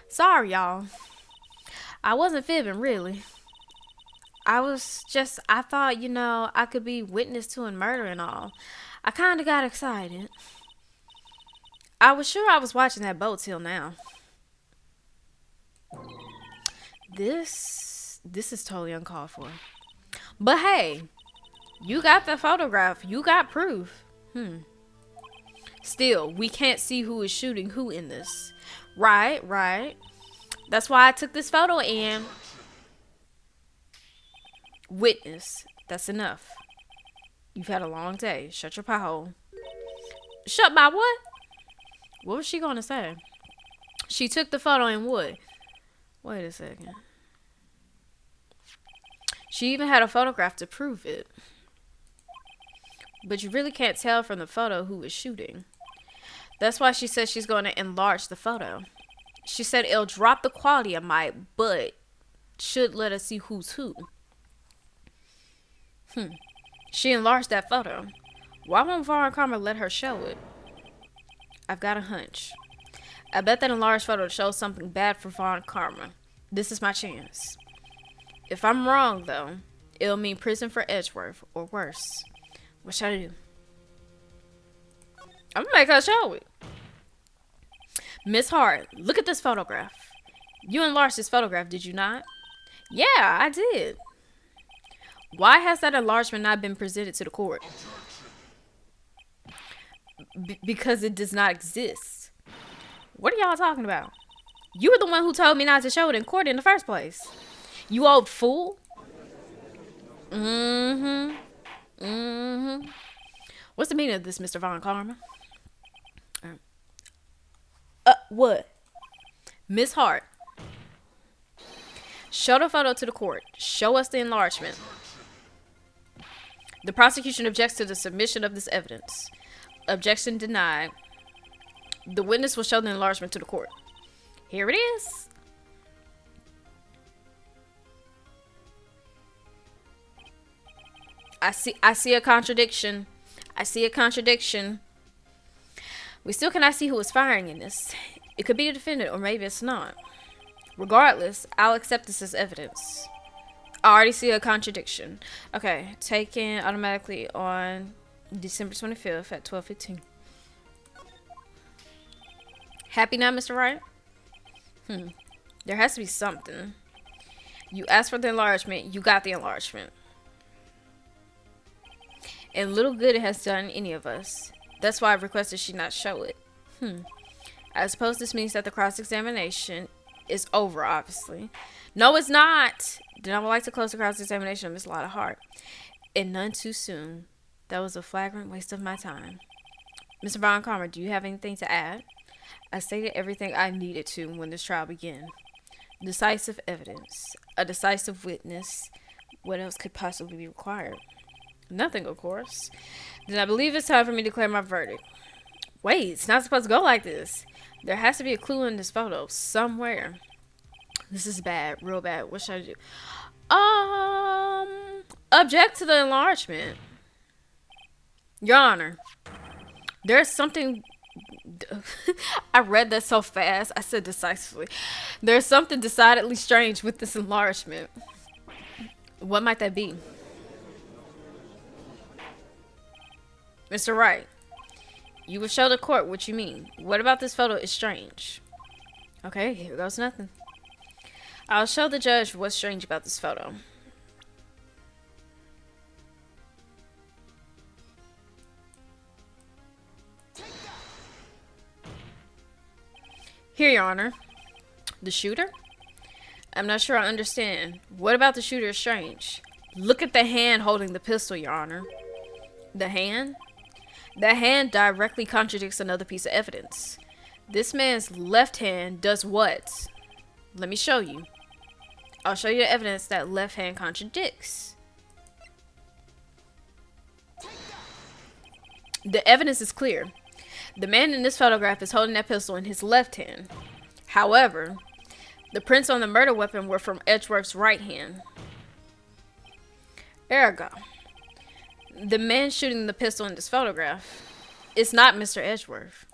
Sorry, y'all. I wasn't fibbing, really. I thought, you know, I could be witness to a murder and all. I kind of got excited. I was sure I was watching that boat till now. This is totally uncalled for. But hey, you got the photograph. You got proof. Still, we can't see who is shooting who in this. Right. That's why I took this photo and... Witness. That's enough. You've had a long day. Shut your pie hole. Shut my what? What was she gonna say? She took the photo and what? Wait a second. She even had a photograph to prove it. But you really can't tell from the photo who was shooting. That's why she said she's going to enlarge the photo. She said it'll drop the quality of my, but should let us see who's who. She enlarged that photo. Why won't Vaughn Karma let her show it? I've got a hunch. I bet that enlarged photo shows something bad for Vaughn Karma. This is my chance. If I'm wrong, though, it'll mean prison for Edgeworth, or worse. What should I do? I'm gonna make her show it. Miss Hart, look at this photograph. You enlarged this photograph, did you not? Yeah, I did. Why has that enlargement not been presented to the court? Because it does not exist. What are y'all talking about? You were the one who told me not to show it in court in the first place. You old fool. What's the meaning of this, Mr. Von Karma? What? Miss Hart. Show the photo to the court. Show us the enlargement. The prosecution objects to the submission of this evidence. Objection denied. The witness will show the enlargement to the court. Here it is. I see a contradiction. I see a contradiction. We still cannot see who is firing in this. It could be the defendant, or maybe it's not. Regardless, I'll accept this as evidence. I already see a contradiction. Okay, taken automatically on December 25th at 12:15. Happy now, Mr. Wright? There has to be something. You asked for the enlargement. You got the enlargement. And little good it has done any of us. That's why I've requested she not show it. I suppose this means that the cross-examination is over, obviously. No, it's not. Then I would like to close the cross-examination of Miss Lotta Hart. And none too soon. That was a flagrant waste of my time. Mr. Von Karma, do you have anything to add? I stated everything I needed to when this trial began. Decisive evidence. A decisive witness. What else could possibly be required? Nothing, of course. Then I believe it's time for me to declare my verdict. Wait, it's not supposed to go like this. There has to be a clue in this photo somewhere. This is bad, real bad. What should I do? Object to the enlargement. Your Honor, there's something. I read that so fast. I said decisively. There's something decidedly strange with this enlargement. What might that be? Mr. Wright, you will show the court what you mean. What about this photo is strange? Okay, here goes nothing. I'll show the judge what's strange about this photo. Here, Your Honor. The shooter? I'm not sure I understand. What about the shooter is strange? Look at the hand holding the pistol, Your Honor. The hand? The hand directly contradicts another piece of evidence. This man's left hand does what? Let me show you. I'll show you the evidence that left hand contradicts. The evidence is clear. The man in this photograph is holding that pistol in his left hand. However, the prints on the murder weapon were from Edgeworth's right hand. Ergo, the man shooting the pistol in this photograph is not Mr. Edgeworth.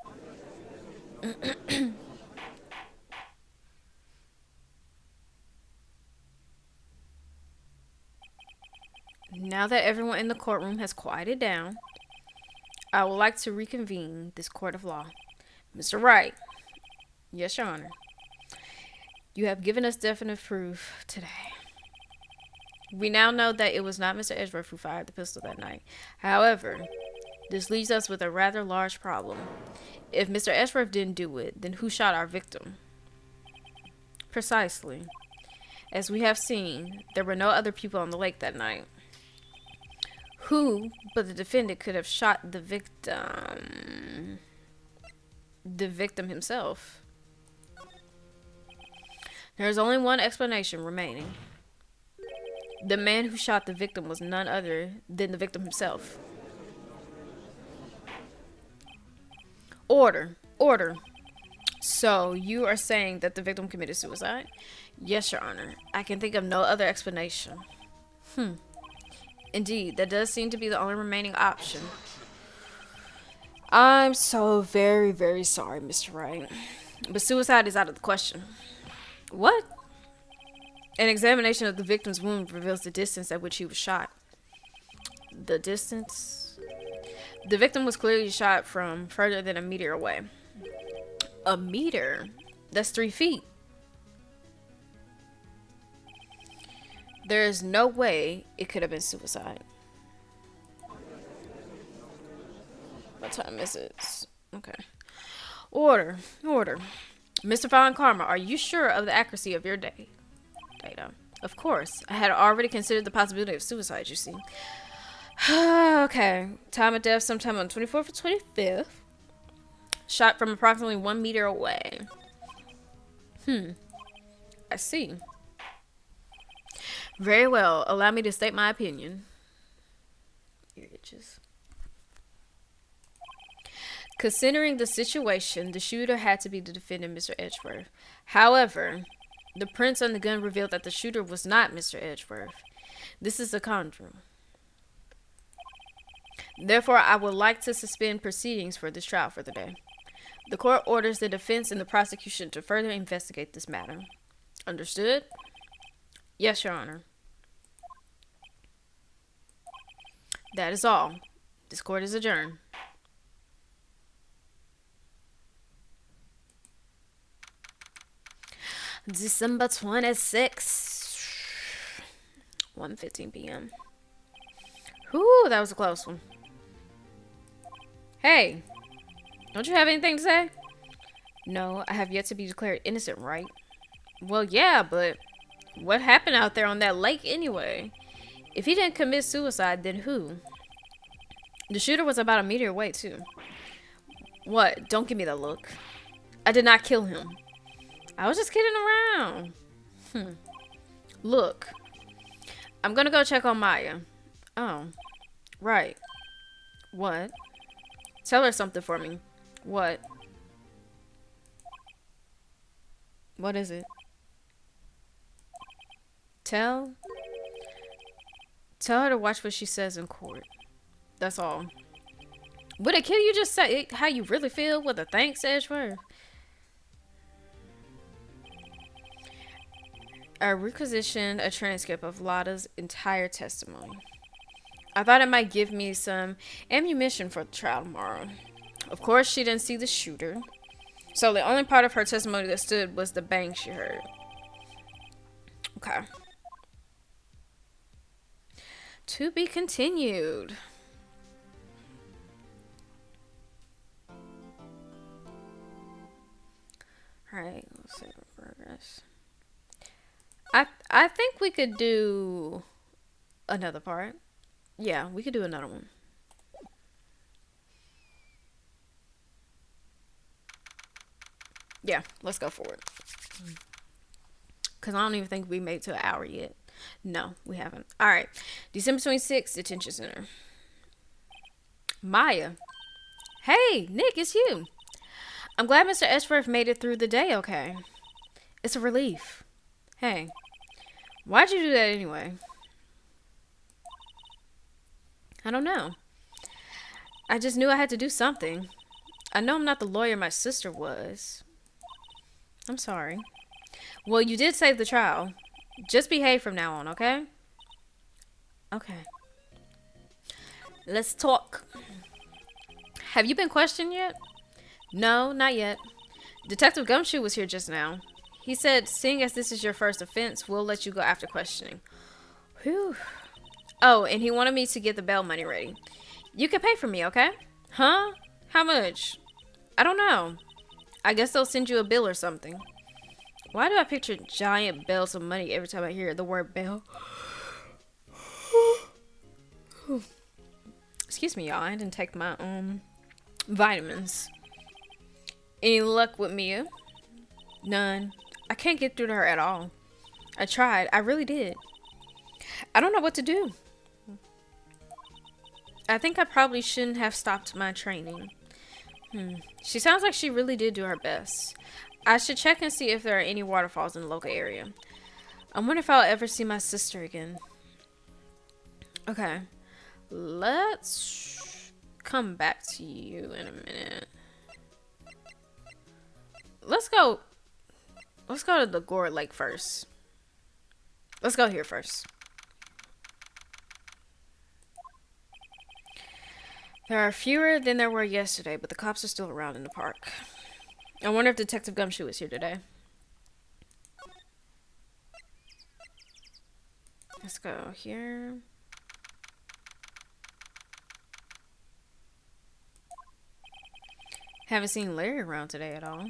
Now that everyone in the courtroom has quieted down, I would like to reconvene this court of law. Mr. Wright. Yes, Your Honor. You have given us definite proof today. We now know that it was not Mr. Edgeworth who fired the pistol that night. However, this leaves us with a rather large problem. If Mr. Edgeworth didn't do it, then who shot our victim? Precisely. As we have seen, there were no other people on the lake that night. Who but the defendant could have shot the victim? The victim himself. There is only one explanation remaining. The man who shot the victim was none other than the victim himself. Order. Order. So, you are saying that the victim committed suicide? Yes, Your Honor. I can think of no other explanation. Indeed, that does seem to be the only remaining option. I'm so very, very sorry, Mr. Wright. But suicide is out of the question. What? An examination of the victim's wound reveals the distance at which he was shot. The distance? The victim was clearly shot from further than a meter away. A meter? That's 3 feet. There is no way it could have been suicide. What time is it? Okay. Order. Order. Mr. Von Karma, are you sure of the accuracy of your data? Of course. I had already considered the possibility of suicide, you see. Okay. Time of death sometime on 24th or 25th. Shot from approximately 1 meter away. I see. Very well. Allow me to state my opinion. Ear itches. Considering the situation, the shooter had to be the defendant, Mr. Edgeworth. However, the prints on the gun revealed that the shooter was not Mr. Edgeworth. This is a conundrum. Therefore, I would like to suspend proceedings for this trial for the day. The court orders the defense and the prosecution to further investigate this matter. Understood? Yes, Your Honor. That is all. This court is adjourned. December 26th, 1:15 p.m. Whew, that was a close one. Hey, don't you have anything to say? No, I have yet to be declared innocent, right? Well, yeah, but what happened out there on that lake anyway? If he didn't commit suicide, then who? The shooter was about a meter away, too. What? Don't give me that look. I did not kill him. I was just kidding around. Look. I'm gonna go check on Maya. Oh. Right. What? Tell her something for me. What? What is it? Tell her to watch what she says in court. That's all. Would it kill you just say how you really feel with a thanks, Edgeworth? I requisitioned a transcript of Lada's entire testimony. I thought it might give me some ammunition for the trial tomorrow. Of course, she didn't see the shooter. So the only part of her testimony that stood was the bang she heard. Okay. To be continued. Alright, let's see progress. I think we could do another part. Yeah, we could do another one. Yeah, let's go for it. Because I don't even think we made it to an hour yet. No, we haven't. Alright. December 26th, Detention Center. Maya. Hey, Nick, it's you. I'm glad Mr. Edgeworth made it through the day okay. It's a relief. Hey, why'd you do that anyway? I don't know. I just knew I had to do something. I know I'm not the lawyer my sister was. I'm sorry. Well, you did save the trial. Just behave from now on, okay? Okay. Let's talk. Have you been questioned yet? No, not yet. Detective Gumshoe was here just now. He said, seeing as this is your first offense, we'll let you go after questioning. Whew. Oh, and he wanted me to get the bail money ready. You can pay for me, okay? Huh? How much? I don't know. I guess they'll send you a bill or something. Why do I picture giant bells of money every time I hear the word bail? Excuse me, y'all. I didn't take my vitamins. Any luck with Mia? None. I can't get through to her at all. I tried. I really did. I don't know what to do. I think I probably shouldn't have stopped my training. She sounds like she really did do her best. I should check and see if there are any waterfalls in the local area. I wonder if I'll ever see my sister again. Okay. Let's come back to you in a minute. Let's go to the Gore Lake first. Let's go here first. There are fewer than there were yesterday, but the cops are still around in the park. I wonder if Detective Gumshoe is here today. Let's go here. Haven't seen Larry around today at all.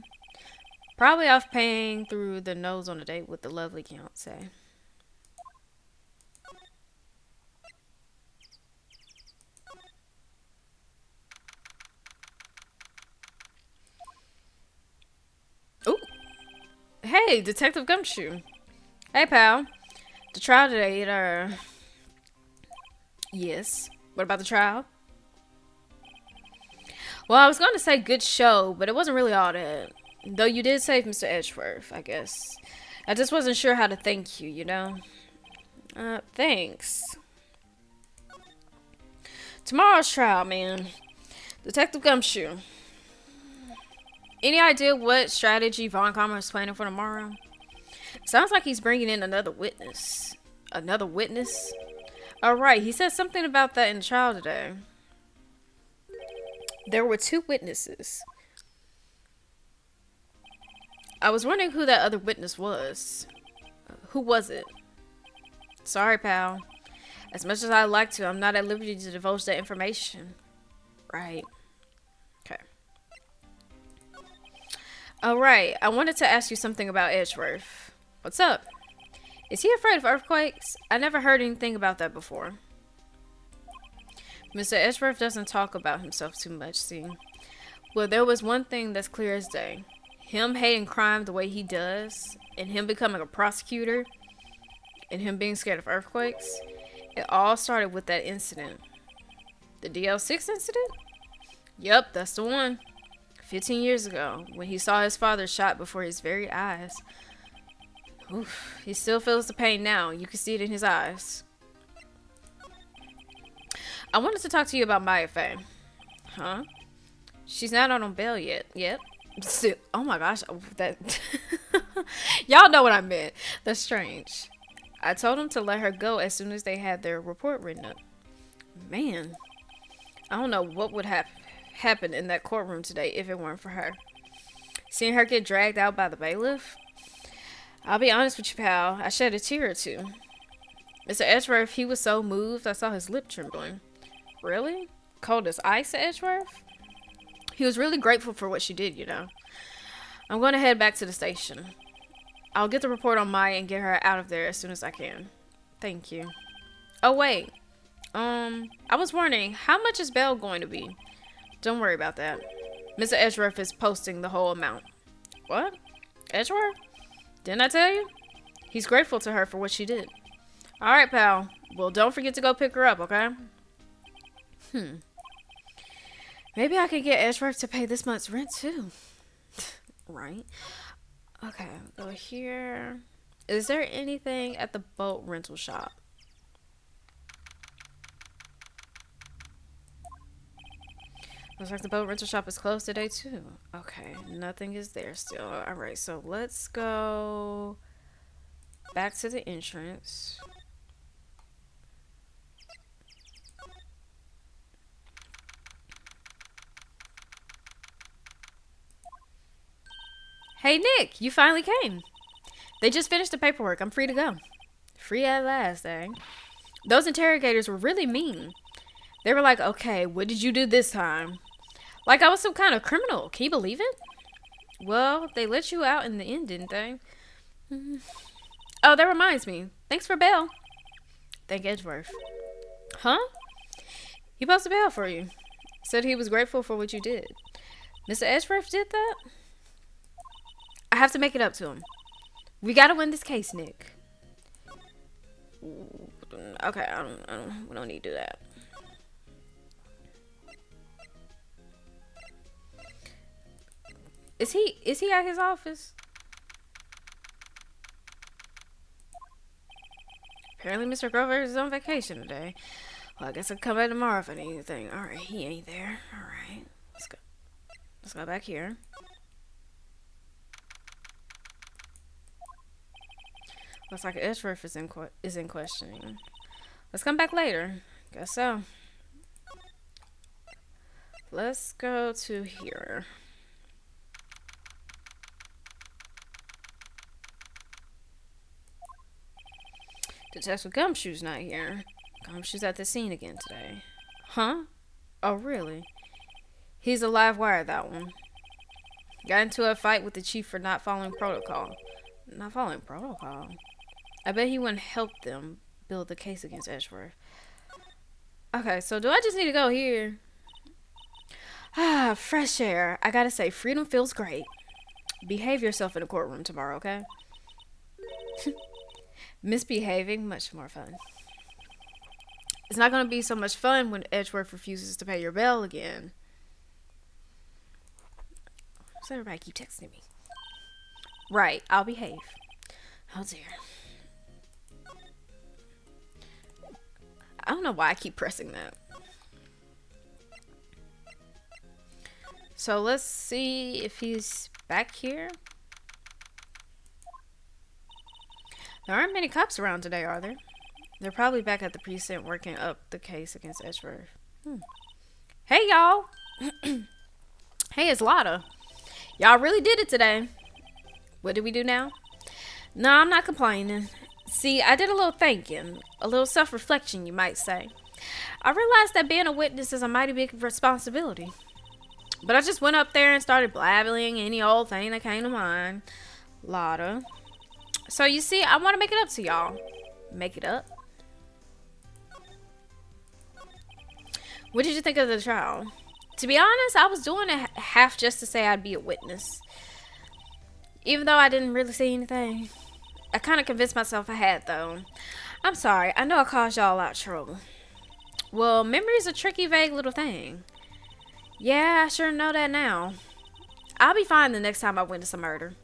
Probably off paying through the nose on a date with the lovely fiancé. Ooh. Hey, Detective Gumshoe. Hey, pal. The trial today, Yes. What about the trial? Well, I was going to say good show, but it wasn't really all that. Though you did save Mr. Edgeworth, I guess. I just wasn't sure how to thank you, you know? Thanks. Tomorrow's trial, man. Detective Gumshoe. Any idea what strategy Von Commer is planning for tomorrow? Sounds like he's bringing in another witness. Another witness? Alright, he said something about that in the trial today. There were 2 witnesses. I was wondering who that other witness was. Who was it? Sorry, pal. As much as I'd like to, I'm not at liberty to divulge that information. Right. Okay. Alright, I wanted to ask you something about Edgeworth. What's up? Is he afraid of earthquakes? I never heard anything about that before. Mr. Edgeworth doesn't talk about himself too much, see. Well, there was one thing that's clear as day. Him hating crime the way he does, and him becoming a prosecutor, and him being scared of earthquakes, it all started with that incident. The DL6 incident? Yep, that's the one. 15 years ago, when he saw his father shot before his very eyes. Oof, he still feels the pain now. You can see it in his eyes. I wanted to talk to you about Maya Faye. Huh? She's not on bail yet. Yep. Still, oh my gosh. That y'all know what I meant. That's strange. I told him to let her go as soon as they had their report written up. Man. I don't know what would happen in that courtroom today if it weren't for her. Seeing her get dragged out by the bailiff? I'll be honest with you, pal. I shed a tear or two. Mr. Edgeworth, he was so moved I saw his lip trembling. Really? Cold as ice, Edgeworth? He was really grateful for what she did, you know. I'm going to head back to the station. I'll get the report on Maya and get her out of there as soon as I can. Thank you. Oh, wait. I was wondering, how much is bail going to be? Don't worry about that. Mr. Edgeworth is posting the whole amount. What? Edgeworth? Didn't I tell you? He's grateful to her for what she did. Alright, pal. Well, don't forget to go pick her up, okay? Maybe I could get Edgeworth to pay this month's rent, too. Right? Okay, go here. Is there anything at the boat rental shop? Looks like the boat rental shop is closed today, too. Okay, nothing is there still. Alright, so let's go back to the entrance. Hey, Nick, you finally came. They just finished the paperwork. I'm free to go. Free at last, eh? Those interrogators were really mean. They were like, okay, what did you do this time? Like I was some kind of criminal. Can you believe it? Well, they let you out in the end, didn't they? Oh, that reminds me. Thanks for bail. Thank Edgeworth. Huh? He posted bail for you. Said he was grateful for what you did. Mr. Edgeworth did that? I have to make it up to him. We gotta win this case, Nick. Okay, we don't need to do that. Is he at his office? Apparently Mr. Grover is on vacation today. Well, I guess I'll come back tomorrow if I need anything. Alright, he ain't there. Alright. Let's go. Let's go back here. Looks like Edgeworth is in questioning. Let's come back later. Guess so. Let's go to here. Detective Gumshoe's not here. Gumshoe's at the scene again today. Huh? Oh, really? He's a live wire, that one. Got into a fight with the chief for not following protocol. Not following protocol? I bet he wouldn't help them build the case against Edgeworth. Okay, so do I just need to go here? Ah, fresh air. I gotta say, freedom feels great. Behave yourself in the courtroom tomorrow, okay? Misbehaving, much more fun. It's not going to be so much fun when Edgeworth refuses to pay your bail again. So everybody keep texting me. Right, I'll behave. Oh dear. I don't know why I keep pressing that. So let's see if he's back here. There aren't many cops around today, are there? They're probably back at the precinct working up the case against Edgeworth. Hey, y'all. Hey, it's Lotta. Y'all really did it today. What do we do now? No, I'm not complaining. See, I did a little thinking. A little self-reflection, you might say. I realized that being a witness is a mighty big responsibility. But I just went up there and started blabbing any old thing that came to mind. Lotta. So you see, I want to make it up to y'all. Make it up? What did you think of the trial? To be honest, I was doing it half just to say I'd be a witness. Even though I didn't really see anything. I kind of convinced myself I had, though. I'm sorry. I know I caused y'all a lot of trouble. Well, memory's a tricky, vague little thing. Yeah, I sure know that now. I'll be fine the next time I witness a murder.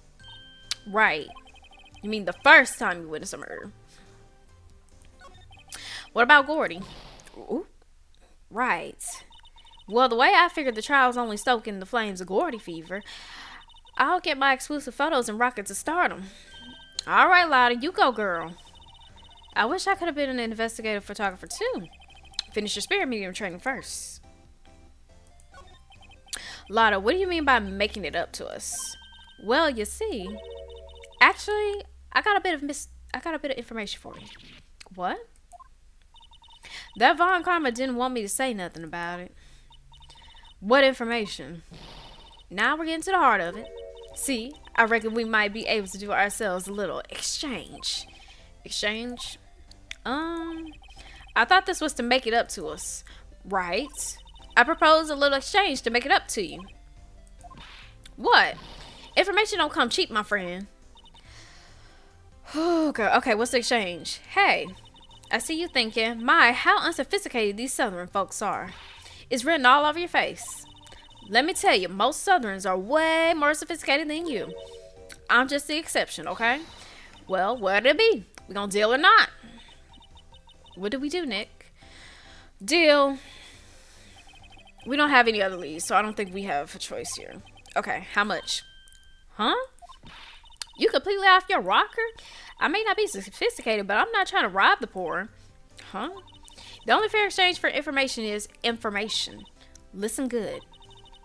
Right. You mean the first time you witness a murder? What about Gordy? Ooh. Right. Well, the way I figured the trial was only stoking the flames of Gordy fever, I'll get my exclusive photos and rocket to stardom. Alright, Lotta, you go, girl. I wish I could have been an investigative photographer, too. Finish your spirit medium training first. Lotta, what do you mean by making it up to us? Well, you see... Actually, I got a bit of information for you. What? That Von Karma didn't want me to say nothing about it. What information? Now we're getting to the heart of it. See, I reckon we might be able to do ourselves a little exchange. Exchange? I thought this was to make it up to us. Right. I propose a little exchange to make it up to you. What? Information don't come cheap, my friend. Okay, what's the exchange? Hey, I see you thinking, my, how unsophisticated these Southern folks are. It's written all over your face. Let me tell you, most Southerns are way more sophisticated than you. I'm just the exception, okay? Well, what'd it be? We gonna deal or not? What do we do, Nick? Deal. We don't have any other leads, so I don't think we have a choice here. Okay, how much? Huh? You completely off your rocker? I may not be sophisticated, but I'm not trying to rob the poor. Huh? The only fair exchange for information is information. Listen good.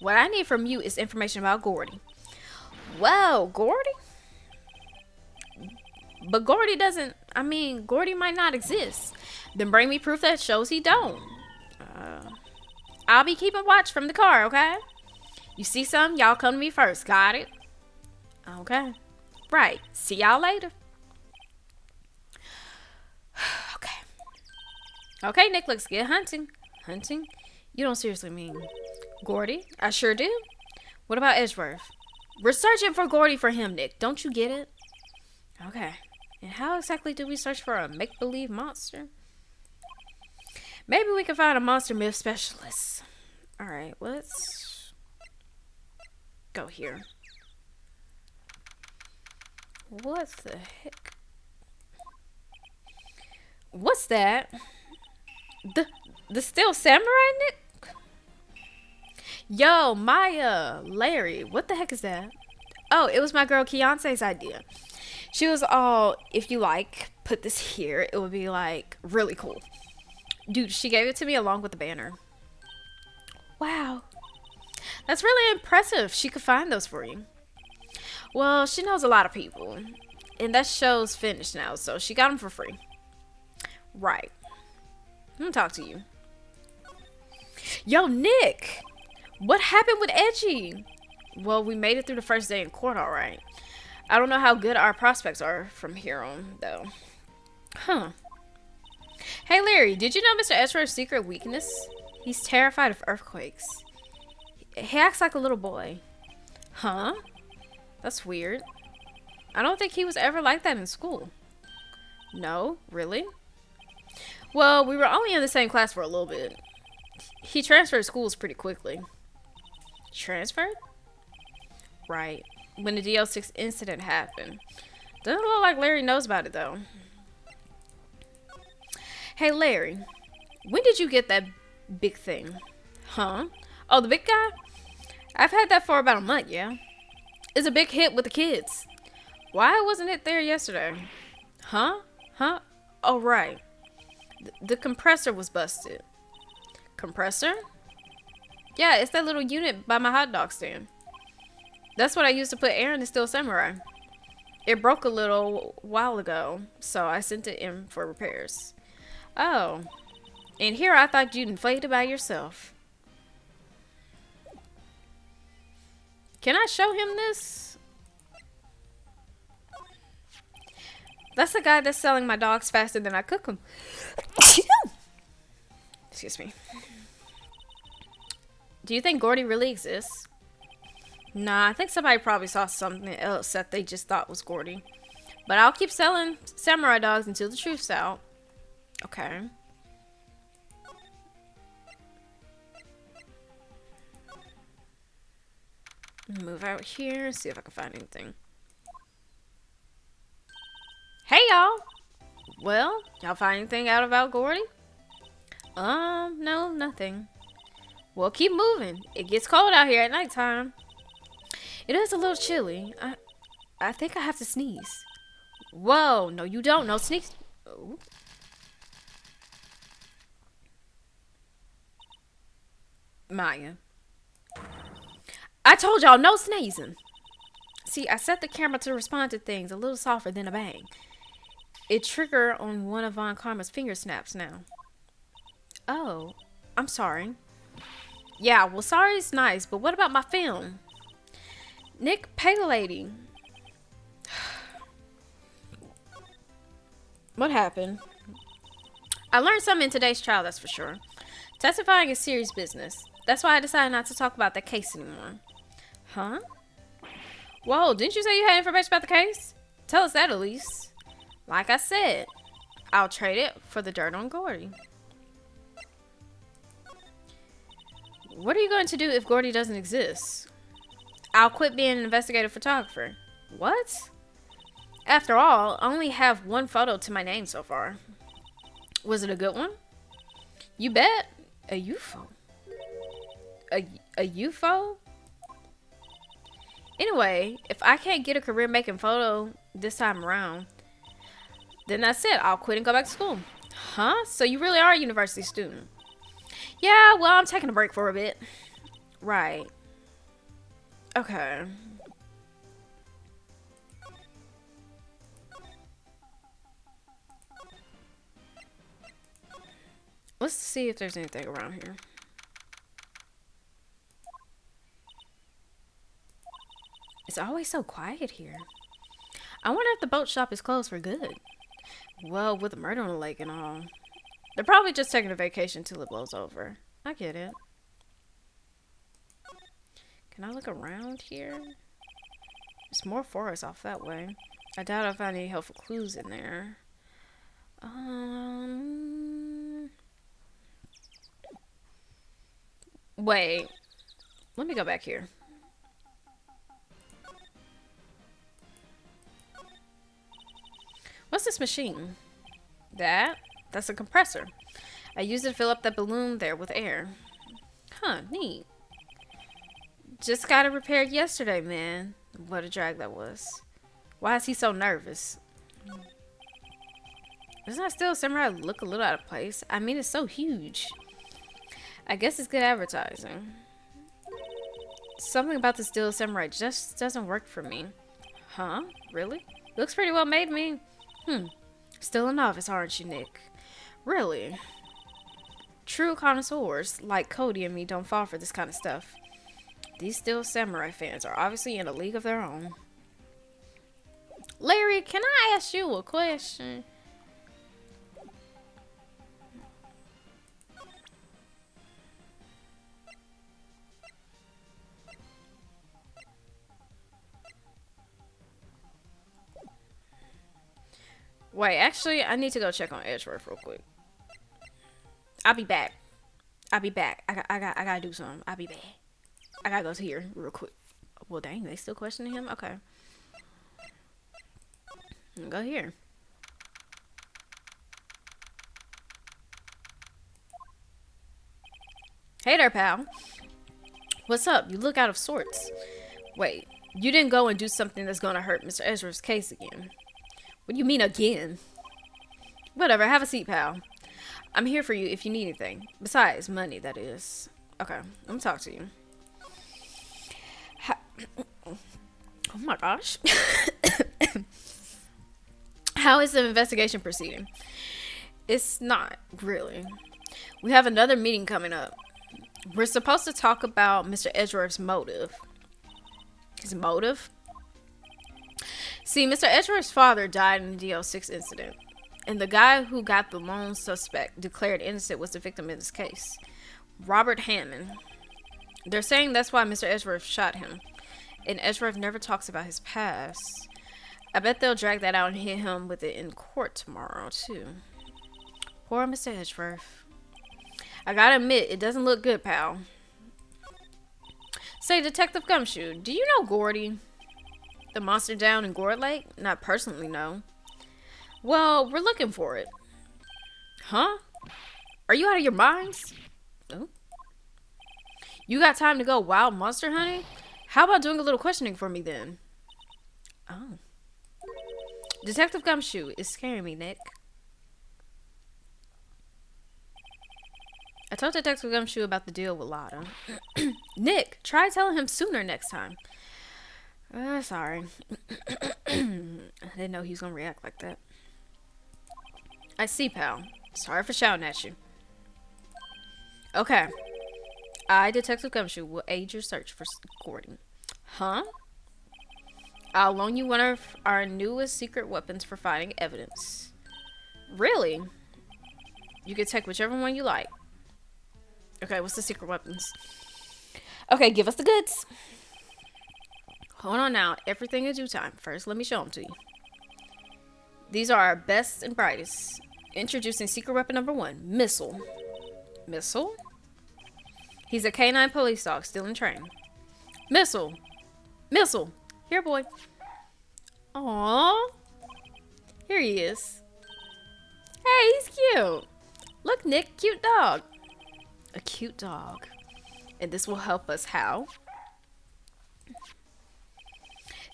What I need from you is information about Gordy. Well, Gordy? But Gordy doesn't, Gordy might not exist. Then bring me proof that shows he don't. I'll be keeping watch from the car, okay? You see something, y'all come to me first. Got it? Okay. Right. See y'all later. Okay. Okay, Nick, let's get hunting. Hunting? You don't seriously mean Gordy? I sure do. What about Edgeworth? We're searching for Gordy for him, Nick. Don't you get it? Okay. And how exactly do we search for a make-believe monster? Maybe we can find a monster myth specialist. Alright, let's go here. What the heck? What's that? The still samurai Nick? Yo, Maya, Larry, what the heck is that? Oh, it was my girl Keonce's idea. She was all, if you like, put this here, it would be like really cool. Dude, she gave it to me along with the banner. Wow. That's really impressive. She could find those for you. Well, she knows a lot of people. And that show's finished now, so she got them for free. Right. I'm gonna talk to you. Yo, Nick! What happened with Edgy? Well, we made it through the first day in court, alright. I don't know how good our prospects are from here on, though. Huh. Hey, Larry, did you know Mr. Ezra's secret weakness? He's terrified of earthquakes. He acts like a little boy. Huh? That's weird. I don't think he was ever like that in school. No? Really? Well, we were only in the same class for a little bit. He transferred schools pretty quickly. Transferred? Right. When the DL6 incident happened. Doesn't look like Larry knows about it, though. Hey, Larry. When did you get that big thing? Huh? Oh, the big guy? I've had that for about a month, yeah. It's a big hit with the kids. Why wasn't it there yesterday? Huh? Huh? Oh, right. The compressor was busted. Compressor? Yeah, it's that little unit by my hot dog stand. That's what I used to put air in the Steel Samurai. It broke a little while ago, so I sent it in for repairs. Oh. And here I thought you'd inflate it by yourself. Can I show him this? That's the guy that's selling my dogs faster than I cook them. Excuse me. Do you think Gordy really exists? Nah, I think somebody probably saw something else that they just thought was Gordy. But I'll keep selling samurai dogs until the truth's out. Okay. Move out here, see if I can find anything. Hey, y'all! Well, y'all find anything out about Gordy? No, nothing. Well, keep moving. It gets cold out here at nighttime. It is a little chilly. I think I have to sneeze. Whoa, no you don't. No sneeze. Oh. Maya. I told y'all no sneezing. See, I set the camera to respond to things a little softer than a bang. It triggered on one of Von Karma's finger snaps now. Oh, I'm sorry. Yeah, well, sorry is nice, but what about my film? Nick, pay the lady. What happened? I learned something in today's trial, that's for sure. Testifying is serious business. That's why I decided not to talk about that case anymore. Huh? Whoa, didn't you say you had information about the case? Tell us that at least. Like I said, I'll trade it for the dirt on Gordy. What are you going to do if Gordy doesn't exist? I'll quit being an investigative photographer. What? After all, I only have one photo to my name so far. Was it a good one? You bet. A UFO. A UFO? Anyway, if I can't get a career making photo this time around, then that's it. I'll quit and go back to school. Huh? So you really are a university student? Yeah, well, I'm taking a break for a bit. Right. Okay. Let's see if there's anything around here. It's always so quiet here. I wonder if the boat shop is closed for good. Well, with the murder on the lake and all. They're probably just taking a vacation till it blows over. I get it. Can I look around here? There's more forest off that way. I doubt I'll find any helpful clues in there. Wait, let me go back here. What's this machine? That's a compressor. I used it to fill up that balloon there with air. Huh, neat. Just got it repaired yesterday, man. What a drag that was. Why is he so nervous? Doesn't that still samurai look a little out of place? I mean, it's so huge. I guess it's good advertising. Something about the steel samurai just doesn't work for me. Huh? Really? Looks pretty well made to me. Still a novice, aren't you, Nick? Really? True connoisseurs like Cody and me don't fall for this kind of stuff. These steel samurai fans are obviously in a league of their own. Larry, can I ask you a question? Wait, actually, I need to go check on Edgeworth real quick. I'll be back. I'll be back. I gotta do something. I'll be back. I gotta go to here real quick. Well, dang, they still questioning him? Okay. Go here. Hey there, pal. What's up? You look out of sorts. Wait, you didn't go and do something that's gonna hurt Mr. Ezra's case again. What do you mean again? Whatever, have a seat, pal. I'm here for you if you need anything. Besides, money, that is. Okay, let me talk to you. Oh my gosh. How is the investigation proceeding? It's not, really. We have another meeting coming up. We're supposed to talk about Mr. Edgeworth's motive. His motive? See, Mr. Edgeworth's father died in the DL6 incident, and the guy who got the lone suspect declared innocent was the victim in this case. Robert Hammond. They're saying that's why Mr. Edgeworth shot him, and Edgeworth never talks about his past. I bet they'll drag that out and hit him with it in court tomorrow, too. Poor Mr. Edgeworth. I gotta admit, it doesn't look good, pal. Say, Detective Gumshoe, do you know Gordy? The monster down in Gourd Lake? Not personally, no. Well, we're looking for it. Huh? Are you out of your minds? Oh. You got time to go wild monster hunting? How about doing a little questioning for me then? Oh. Detective Gumshoe is scaring me, Nick. I told Detective Gumshoe about the deal with Lotta. Nick, try telling him sooner next time. Sorry. I didn't know he was gonna react like that. I see, pal. Sorry for shouting at you. Okay. I, Detective Gumshoe, will aid your search for Gordon. Huh? I'll loan you one of our newest secret weapons for finding evidence. Really? You can take whichever one you like. Okay, what's the secret weapons? Okay, give us the goods. Hold on now. Everything in due time. First, let me show them to you. These are our best and brightest. Introducing secret weapon number 1, Missile. Missile? He's a canine police dog, still in training. Missile! Missile! Here, boy. Aww. Here he is. Hey, he's cute. Look, Nick, cute dog. A cute dog. And this will help us how?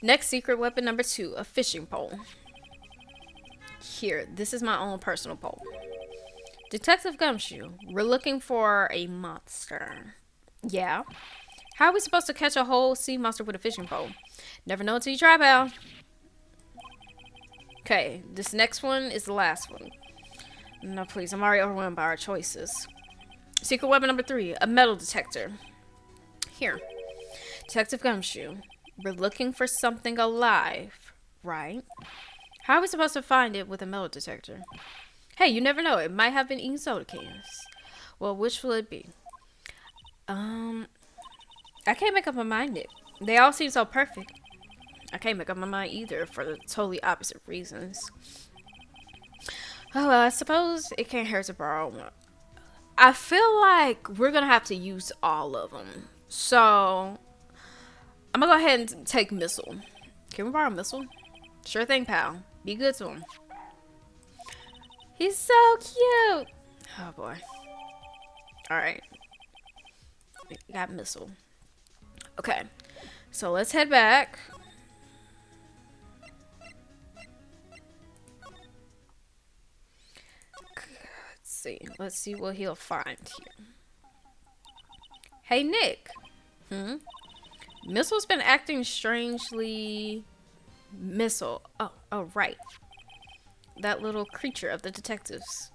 Next secret weapon number 2, a fishing pole. Here, this is my own personal pole. Detective Gumshoe, we're looking for a monster. Yeah? How are we supposed to catch a whole sea monster with a fishing pole? Never know until you try, pal. Okay, this next one is the last one. No, please, I'm already overwhelmed by our choices. Secret weapon number 3, a metal detector. Here. Detective Gumshoe, we're looking for something alive, right? How are we supposed to find it with a metal detector? Hey, you never know. It might have been eating soda cans. Well, which will it be? I can't make up my mind yet. They all seem so perfect. I can't make up my mind either for the totally opposite reasons. Oh, well, I suppose it can't hurt to borrow one. I feel like we're gonna have to use all of them. So I'm gonna go ahead and take Missile. Can we borrow Missile? Sure thing, pal. Be good to him. He's so cute. Oh boy. Alright. Got Missile. Okay. So let's head back. Let's see what he'll find here. Hey, Nick. Missile's been acting strangely. Missile. Oh, right. That little creature of the detectives.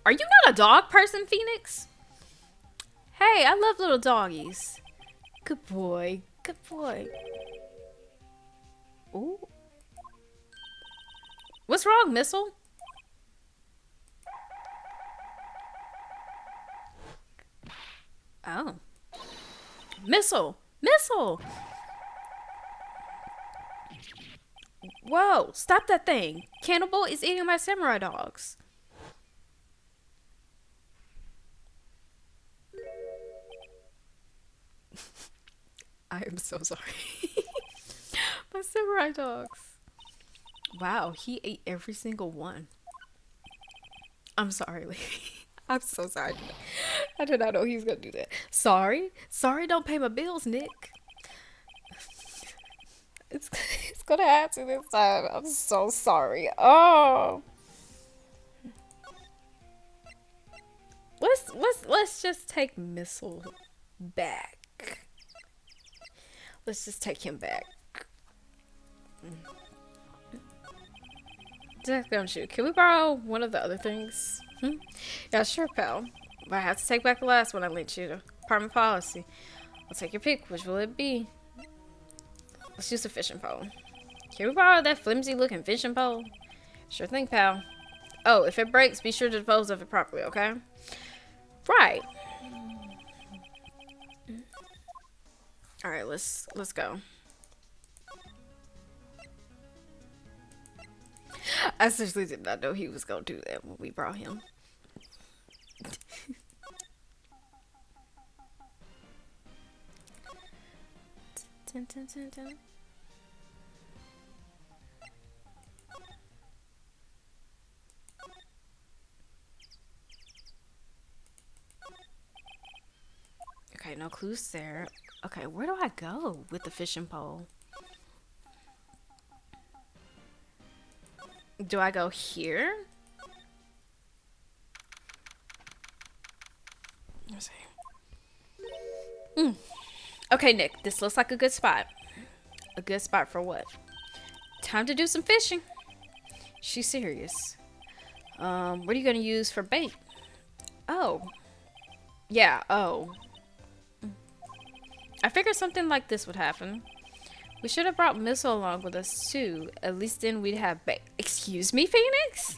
Are you not a dog person, Phoenix? Hey, I love little doggies. Good boy. Good boy. Ooh. What's wrong, Missile? Oh. Missile! Missile! Whoa, stop that thing. Cannibal is eating my samurai dogs. I am so sorry. My samurai dogs. Wow, he ate every single one. I'm sorry, lady. I'm so sorry. I did not know he was gonna do that. Sorry. Sorry, don't pay my bills, Nick. It's gonna have to this time. I'm so sorry. Oh. Let's just take Missile back. Let's just take him back. Jack, don't you? Can we borrow one of the other things? Yeah, sure, pal. But I have to take back the last one I lent you. Apartment policy. I'll take your pick. Which will it be? Let's use a fishing pole. Can we borrow that flimsy-looking fishing pole? Sure thing, pal. Oh, if it breaks, be sure to dispose of it properly, okay? Right. All right, let's go. I seriously did not know he was gonna do that when we brought him. Dun, dun, dun, dun. Okay, no clues there. Okay, where do I go with the fishing pole? Do I go here? Let's see. Okay, Nick, this looks like a good spot. A good spot for what? Time to do some fishing. She's serious. What are you gonna use for bait? Oh. Yeah, oh. I figured something like this would happen. We should have brought Missile along with us too. At least then we'd have bait. Excuse me, Phoenix?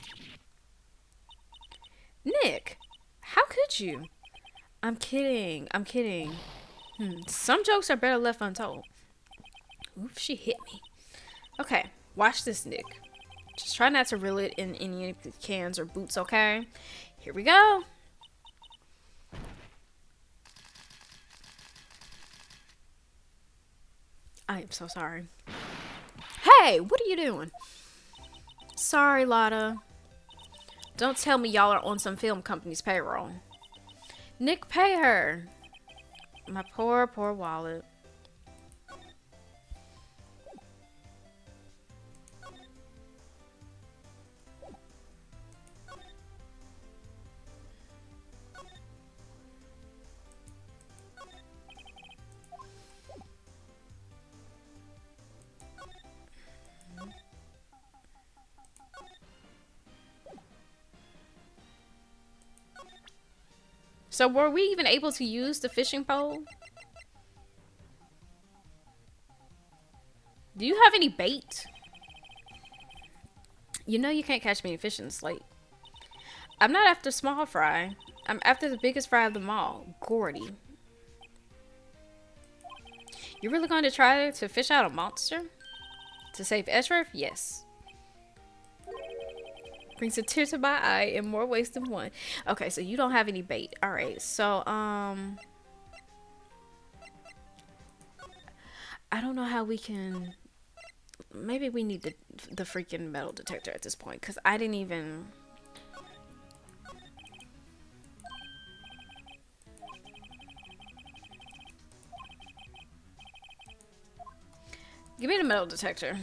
Nick, how could you? I'm kidding. I'm kidding. Some jokes are better left untold. Oof, she hit me. Okay, watch this, Nick. Just try not to reel it in any cans or boots, okay? Here we go. I am so sorry. Hey, what are you doing? Sorry, Lotta. Don't tell me y'all are on some film company's payroll. Nick, pay her. My poor, poor wallet. So were we even able to use the fishing pole? Do you have any bait? You know you can't catch me fishing this late. I'm not after small fry. I'm after the biggest fry of them all, Gordy. You really going to try to fish out a monster? To save Eshref? Yes. Brings a tear to my eye in more ways than one. Okay, so you don't have any bait. All right, so I don't know how we can. Maybe we need the freaking metal detector at this point, because I didn't even. Give me the metal detector.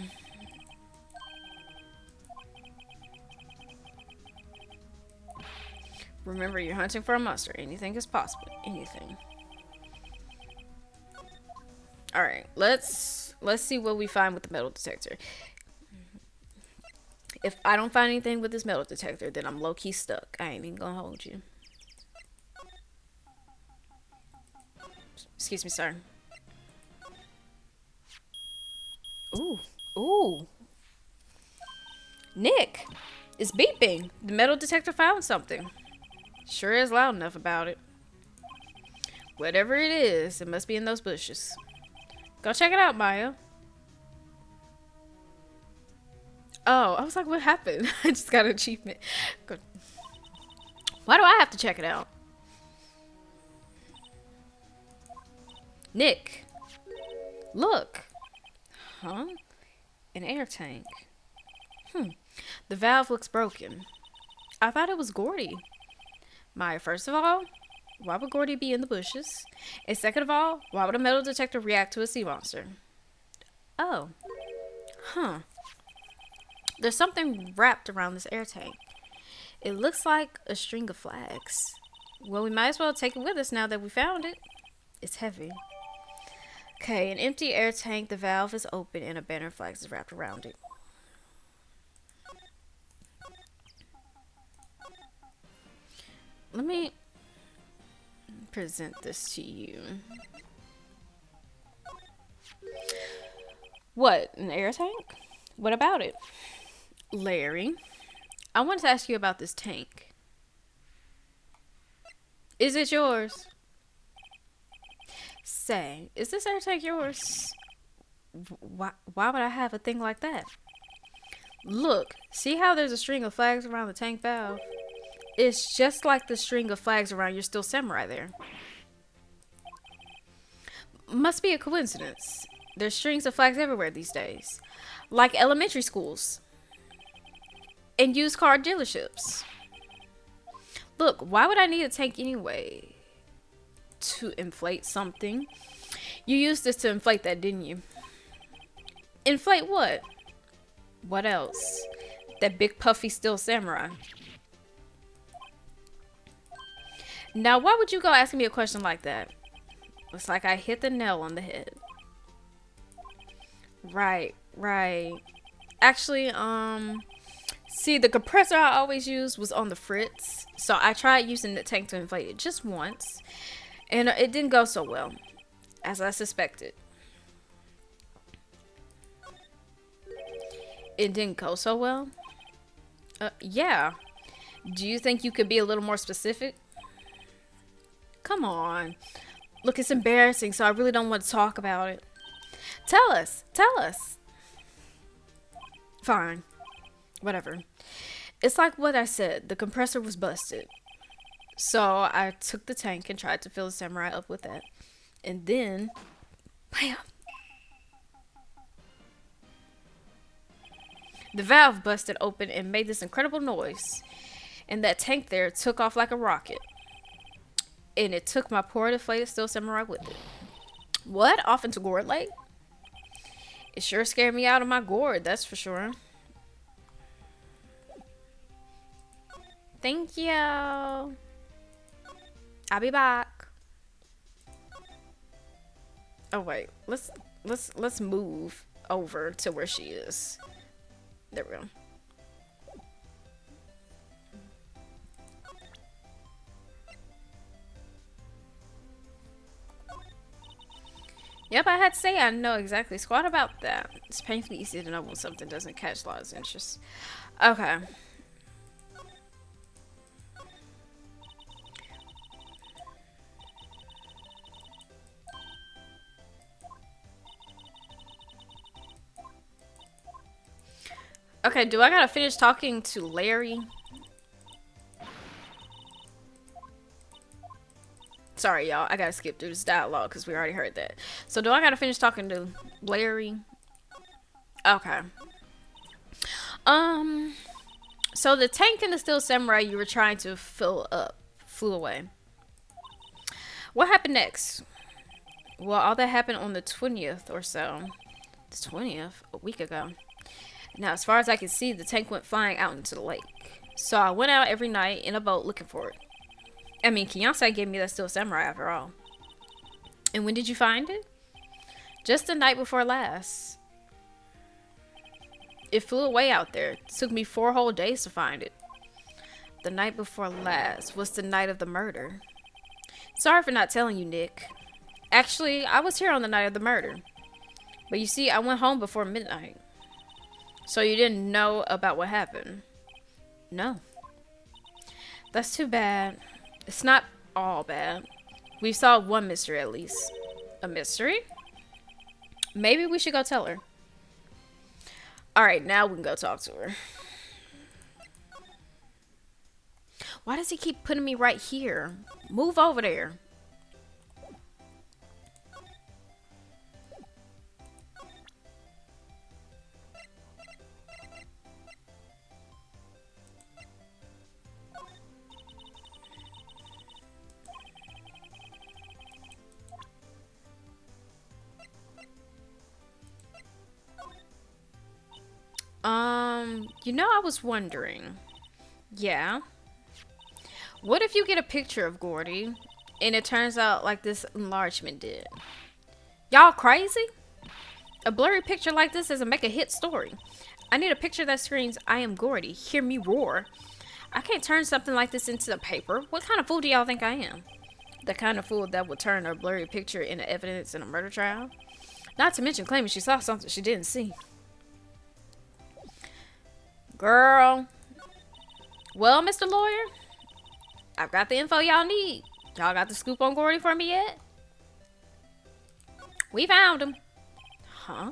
Remember, you're hunting for a monster. Anything is possible. Anything. All right, let's see what we find with the metal detector. If I don't find anything with this metal detector, then I'm low-key stuck. I ain't even gonna hold you. Excuse me, sir. Ooh, ooh. Nick, it's beeping. The metal detector found something. Sure is loud enough about it. Whatever it is, it must be in those bushes. Go check it out, Maya. Oh, I was like, what happened? I just got an achievement. Good. Why do I have to check it out? Nick, look. Huh? An air tank. The valve looks broken. I thought it was Gordy. Maya, first of all, why would Gordy be in the bushes? And second of all, why would a metal detector react to a sea monster? Oh. Huh. There's something wrapped around this air tank. It looks like a string of flags. Well, we might as well take it with us now that we found it. It's heavy. Okay, an empty air tank. The valve is open and a banner of flags is wrapped around it. Let me present this to you. What, an air tank? What about it? Larry, I wanted to ask you about this tank. Is it yours? Say, is this air tank yours? Why would I have a thing like that? Look, see how there's a string of flags around the tank valve? It's just like the string of flags around your Steel Samurai there. Must be a coincidence. There's strings of flags everywhere these days. Like elementary schools. And used car dealerships. Look, why would I need a tank anyway? To inflate something? You used this to inflate that, didn't you? Inflate what? What else? That big puffy Steel Samurai. Now, why would you go asking me a question like that? Looks like I hit the nail on the head. Right. Actually, see, the compressor I always used was on the fritz. So I tried using the tank to inflate it just once. And it didn't go so well, as I suspected. It didn't go so well? Yeah. Do you think you could be a little more specific? Come on. Look, it's embarrassing, so I really don't want to talk about it. Tell us. Fine. Whatever. It's like what I said. The compressor was busted. So I took the tank and tried to fill the samurai up with that. And then... Bam! The valve busted open and made this incredible noise. And that tank there took off like a rocket. And it took my poor deflated Steel Samurai with it. What? Off into Gourd Lake? It sure scared me out of my gourd, that's for sure. Thank you. I'll be back. Oh wait, let's move over to where she is. There we go. Yep, I had to say I know exactly squat about that. It's painfully easy to know when something doesn't catch Lala's interest. Okay. Okay, do I gotta finish talking to Larry? Sorry, y'all. I gotta skip through this dialogue because we already heard that. So do I gotta finish talking to Larry? Okay. Um. So the tank and the steel samurai you were trying to fill up flew away. What happened next? Well, all that happened on the 20th or so. The 20th? A week ago. Now, as far as I could see, the tank went flying out into the lake. So I went out every night in a boat looking for it. I mean, Kiyosa gave me that steel samurai after all. And when did you find it? Just the night before last. It flew away out there. It took me 4 whole days to find it. The night before last was the night of the murder. Sorry for not telling you, Nick. Actually, I was here on the night of the murder. But you see, I went home before midnight. So you didn't know about what happened? No. That's too bad. It's not all bad. We've solved one mystery at least. A mystery? Maybe we should go tell her. Alright, now we can go talk to her. Why does he keep putting me right here? Move over there. You know, I was wondering. Yeah. What if you get a picture of Gordy and it turns out like this enlargement did? Y'all crazy? A blurry picture like this doesn't make a hit story. I need a picture that screams, I am Gordy. Hear me roar. I can't turn something like this into the paper. What kind of fool do y'all think I am? The kind of fool that would turn a blurry picture into evidence in a murder trial? Not to mention claiming she saw something she didn't see. Girl. Well, Mr. Lawyer, I've got the info y'all need. Y'all got the scoop on Gordy for me yet? We found him. Huh?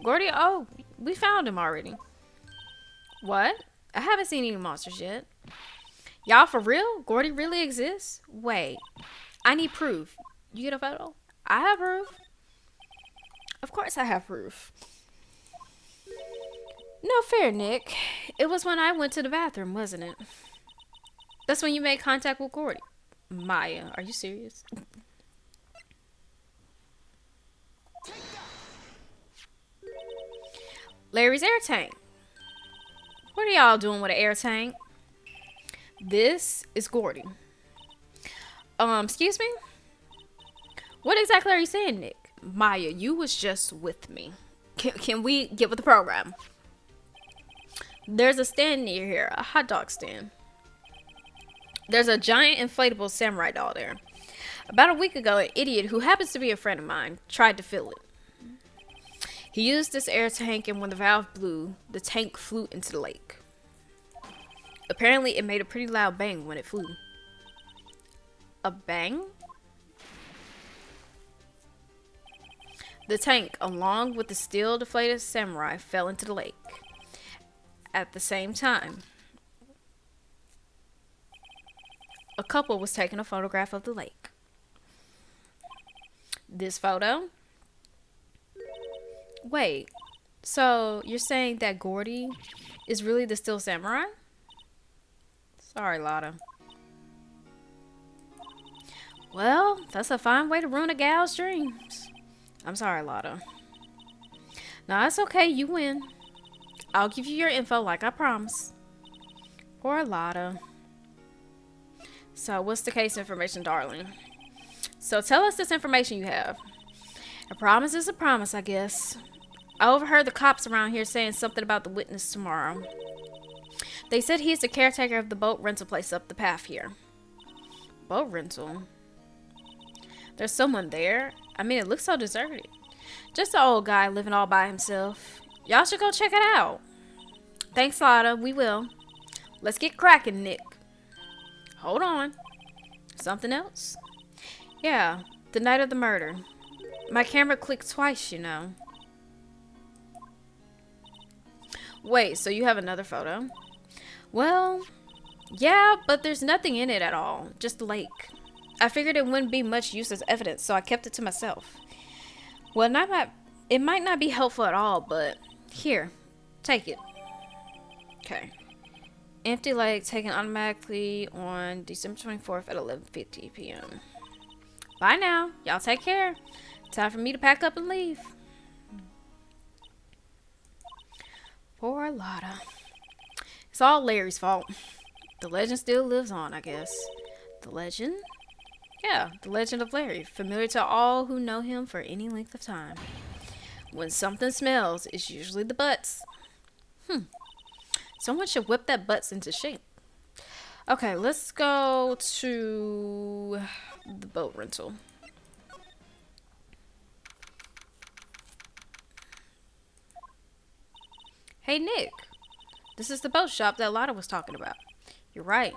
Gordy? Oh, we found him already. What? I haven't seen any monsters yet. Y'all for real? Gordy really exists? Wait. I need proof. You get a photo? I have proof. Of course I have proof. No fair, Nick. It was when I went to the bathroom, wasn't it? That's when you made contact with Gordy. Maya, are you serious? Larry's air tank. What are y'all doing with an air tank? This is Gordy. Excuse me? What exactly are you saying, Nick? Maya, you was just with me. Can we get with the program? There's a stand near here, a hot dog stand. There's a giant inflatable samurai doll there. About a week ago, an idiot who happens to be a friend of mine tried to fill it. He used this air tank, and when the valve blew, the tank flew into the lake. Apparently, it made a pretty loud bang when it flew. A bang? The tank, along with the steel deflated samurai, fell into the lake. At the same time, a couple was taking a photograph of the lake. This photo? Wait, so you're saying that Gordy is really the steel samurai? Sorry, Lotta. Well, that's a fine way to ruin a gal's dreams. I'm sorry, Lotta. No, it's okay, you win. I'll give you your info like I promised. Poor Lotta. So, what's the case information, darling? So, tell us this information you have. A promise is a promise, I guess. I overheard the cops around here saying something about the witness tomorrow. They said he's the caretaker of the boat rental place up the path here. Boat rental? There's someone there? I mean, it looks so deserted. Just an old guy living all by himself. Y'all should go check it out. Thanks, Lotta. We will. Let's get cracking, Nick. Hold on. Something else? Yeah, the night of the murder. My camera clicked twice, you know. Wait, so you have another photo? Well, yeah, but there's nothing in it at all. Just the lake. I figured it wouldn't be much use as evidence, so I kept it to myself. Well, it might not be helpful at all, but here, take it. Okay. Empty lake taken automatically on December 24th at 11:50 p.m. Bye now. Y'all take care. Time for me to pack up and leave. Poor Lotta. It's all Larry's fault. The legend still lives on, I guess. The legend? Yeah, the legend of Larry, familiar to all who know him for any length of time. When something smells, it's usually the butts. Someone should whip that butts into shape. Okay, let's go to the boat rental. Hey, Nick. This is the boat shop that Lotta was talking about. You're right.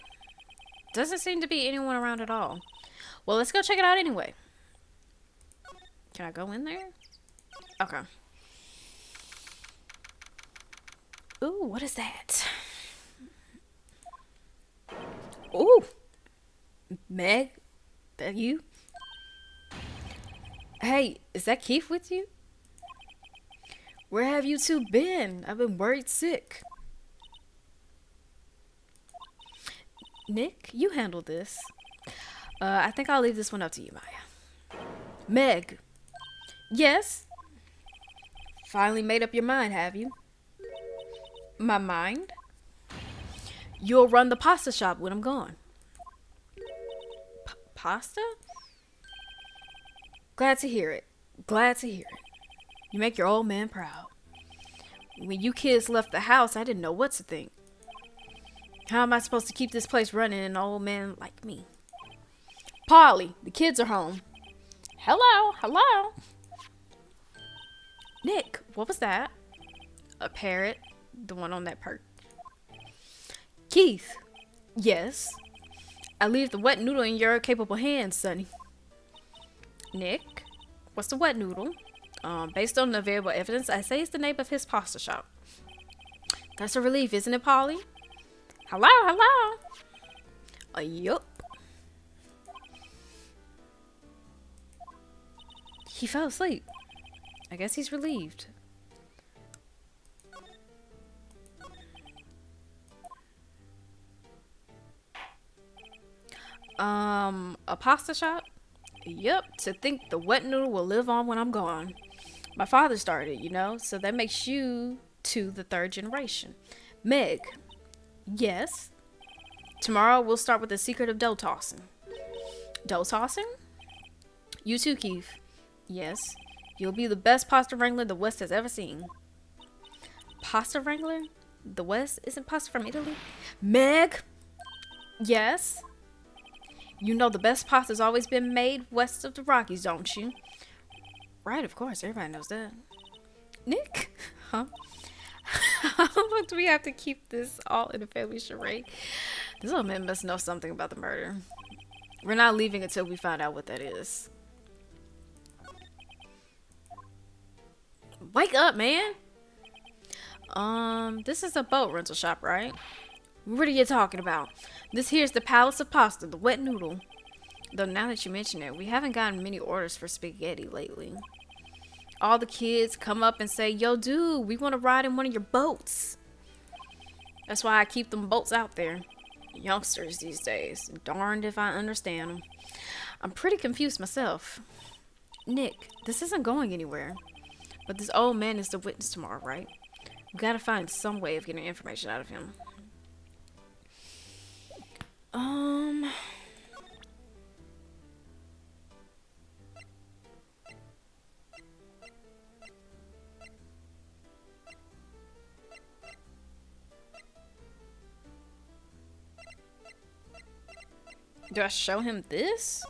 Doesn't seem to be anyone around at all. Well, let's go check it out anyway. Can I go in there? Okay. Ooh, what is that? Ooh. Meg? That you? Hey, is that Keith with you? Where have you two been? I've been worried sick. Nick, you handle this. I think I'll leave this one up to you, Maya. Meg. Yes? Finally made up your mind, have you? My mind? You'll run the pasta shop when I'm gone. Pasta? Glad to hear it. Glad to hear it. You make your old man proud. When you kids left the house, I didn't know what to think. How am I supposed to keep this place running an old man like me? Polly, the kids are home. Hello, hello. Nick, what was that? A parrot, the one on that perch. Keith, yes. I leave the wet noodle in your capable hands, Sonny. Nick, what's the wet noodle? Based on the available evidence, I say it's the name of his pasta shop. That's a relief, isn't it, Polly? Hello, hello. Yup. He fell asleep. I guess he's relieved. A pasta shop? Yep, to think the wet noodle will live on when I'm gone. My father started, you know, so that makes you two the third generation. Meg. Yes? Tomorrow we'll start with the secret of dough tossing. Dough tossing? You too, Keith. Yes. You'll be the best pasta wrangler the West has ever seen. Pasta wrangler? The West? Isn't pasta from Italy? Meg? Yes? You know the best pasta's always been made west of the Rockies, don't you? Right, of course. Everybody knows that. Nick? Huh? How long do we have to keep this all in a family charade? This old man must know something about the murder. We're not leaving until we find out what that is. Wake up, man! This is a boat rental shop, right? What are you talking about? This here's the Palace of Pasta, the wet noodle. Though now that you mention it, we haven't gotten many orders for spaghetti lately. All the kids come up and say, yo, dude, we want to ride in one of your boats. That's why I keep them boats out there. Youngsters these days. Darned if I understand them. I'm pretty confused myself. Nick, this isn't going anywhere. But this old man is the witness tomorrow, right? We gotta find some way of getting information out of him. Do I show him this?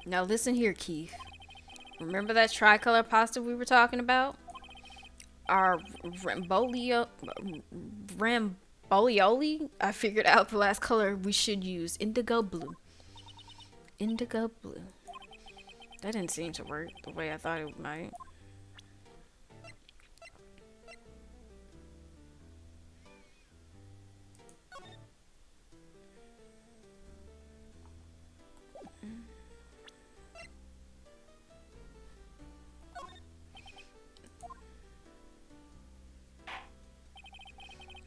Now listen here, Keith. Remember that tricolor pasta we were talking about? Our Rambolioli? I figured out the last color we should use. Indigo blue. Indigo blue. That didn't seem to work the way I thought it might.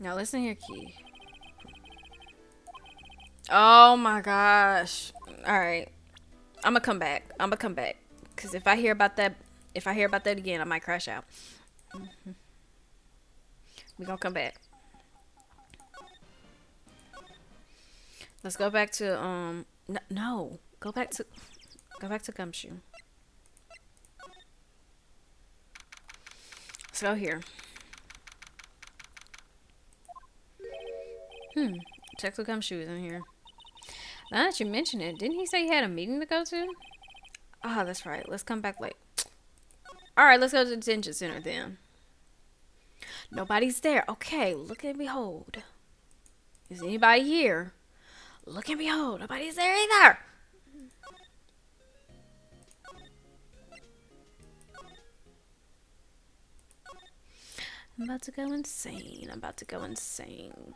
Now listen here, Key. Oh my gosh. Alright. I'm gonna come back. I'm gonna come back. Cause if I hear about that again, I might crash out. We gonna come back. Let's go back to no. Go back to Gumshoe. Let's go here. Check the Gumshoe is in here. Now that you mention it, didn't he say he had a meeting to go to? Ah, that's right. Let's come back late. Alright, let's go to the detention center then. Nobody's there. Okay, look and behold. Is anybody here? Look and behold. Nobody's there either. I'm about to go insane. I'm about to go insane.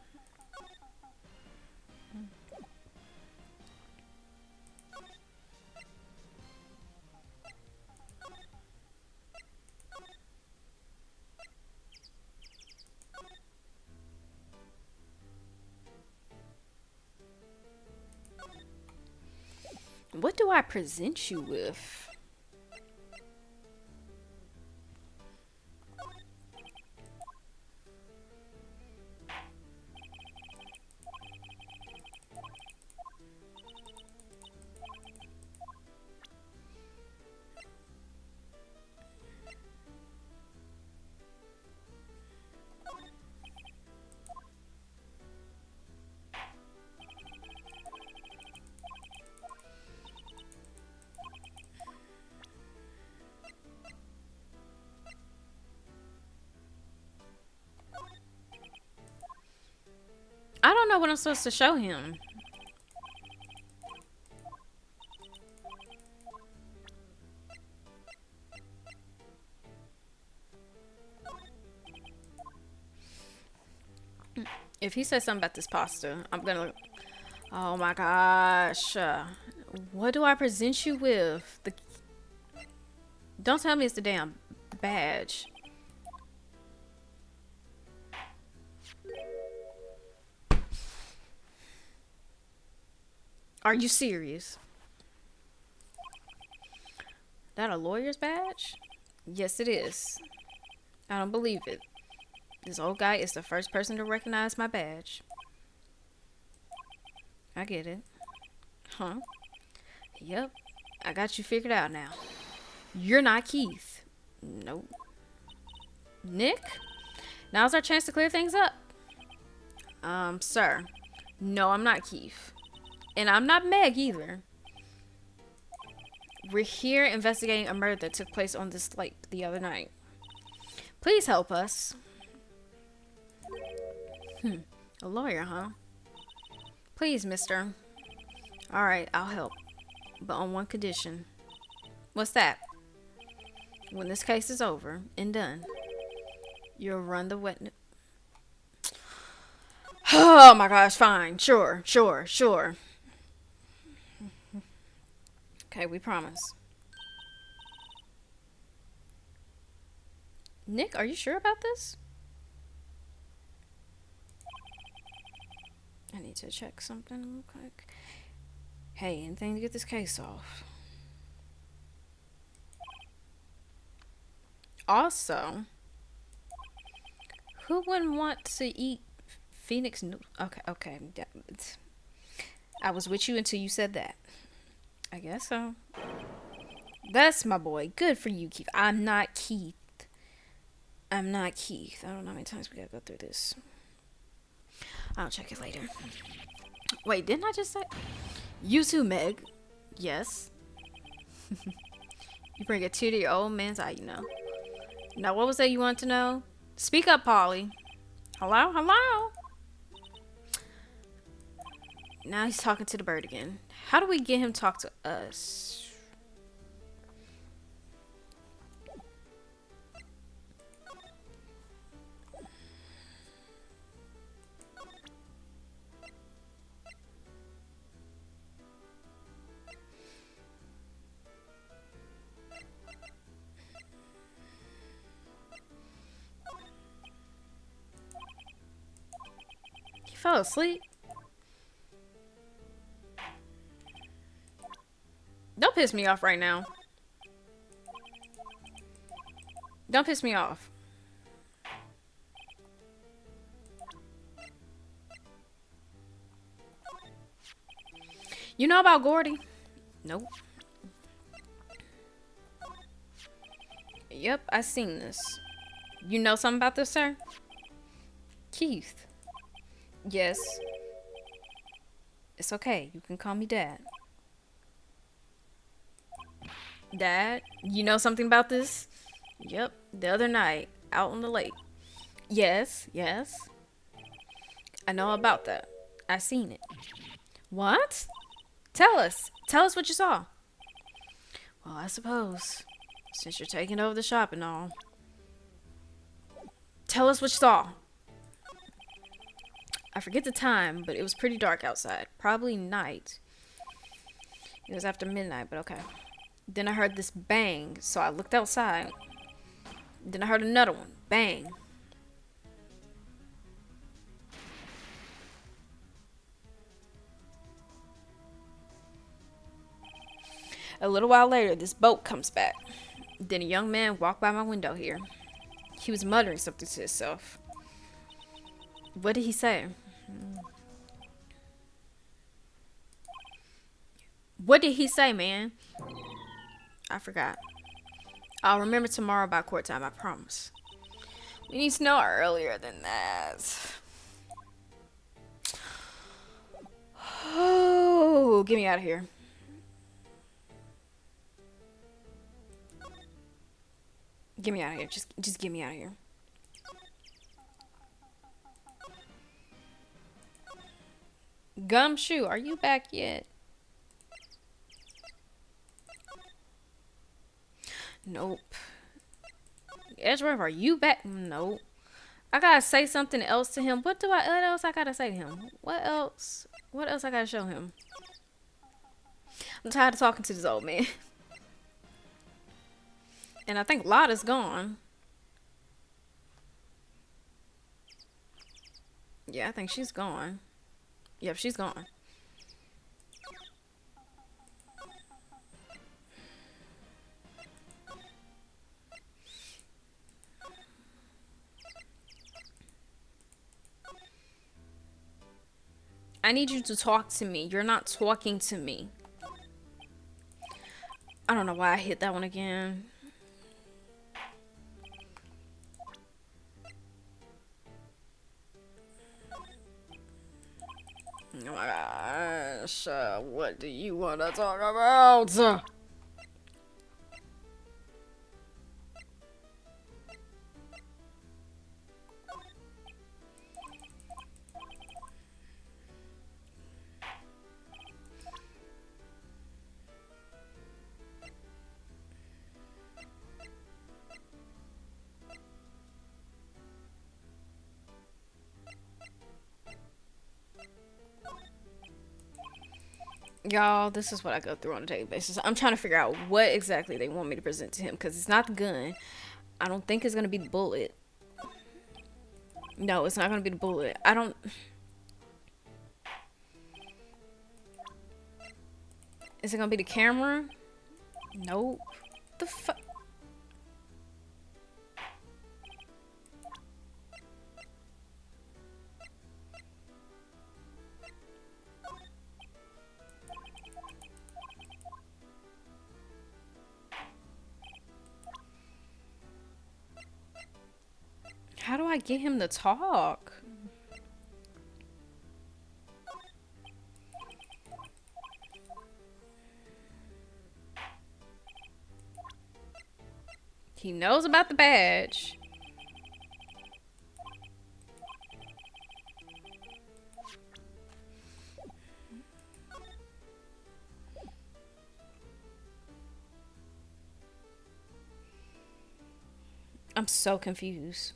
What do I present you with? I don't know what I'm supposed to show him. If he says something about this pasta, I'm gonna... Oh my gosh. What do I present you with? Don't tell me it's the damn badge. Are you serious? That a lawyer's badge? Yes, it is. I don't believe it. This old guy is the first person to recognize my badge. I get it. Huh? Yep. I got you figured out now. You're not Keith. Nope. Nick? Now's our chance to clear things up. Sir. No, I'm not Keith. And I'm not Meg either. We're here investigating a murder that took place on this lake the other night. Please help us. A lawyer, huh? Please, mister. Alright, I'll help. But on one condition. What's that? When this case is over and done, you'll run the witness. Oh my gosh, fine. Sure. Okay, we promise. Nick, are you sure about this? I need to check something real quick. Hey, anything to get this case off. Also, who wouldn't want to eat Phoenix noodles? Okay. I was with you until you said that. I guess so. That's my boy. Good for you, Keith. I'm not Keith. I don't know how many times we gotta go through this. I'll check it later. Wait, didn't I just say? You too, Meg. Yes. You bring a tear to your old man's eye, you know. Now, what was that you wanted to know? Speak up, Polly. Hello? Now he's talking to the bird again. How do we get him to talk to us? fell asleep. Don't piss me off right now. Don't piss me off. You know about Gordy? Nope. Yep, I seen this. You know something about this, sir? Keith. Yes. It's okay. You can call me Dad. Dad, you know something about this? Yep, the other night, out on the lake. Yes, yes. I know about that. I seen it. What? Tell us. Tell us what you saw. Well, I suppose, since you're taking over the shop and all. Tell us what you saw. I forget the time, but it was pretty dark outside. Probably night. It was after midnight, but okay. Then I heard this bang, so I looked outside. Then I heard another one. Bang. A little while later, this boat comes back. Then a young man walked by my window here. He was muttering something to himself. What did he say? What did he say, man? I forgot. I'll remember tomorrow by court time, I promise. We need to know earlier than that. Oh, get me out of here. Get me out of here. Just get me out of here. Gumshoe, are you back yet? Nope. Edgeworth, are you back? Nope. I gotta say something else to him. What else I gotta say to him? What else? What else I gotta show him? I'm tired of talking to this old man. And I think Lotta's gone. Yeah, I think she's gone. Yep, she's gone. I need you to talk to me. You're not talking to me. I don't know why I hit that one again. Oh my gosh. What do you want to talk about? Y'all, this is what I go through on a daily basis. I'm trying to figure out what exactly they want me to present to him because it's not the gun. I don't think it's going to be the bullet. No, it's not going to be the bullet. I don't... Is it going to be the camera? Nope. The fuck? How do I get him to talk? He knows about the badge. I'm so confused.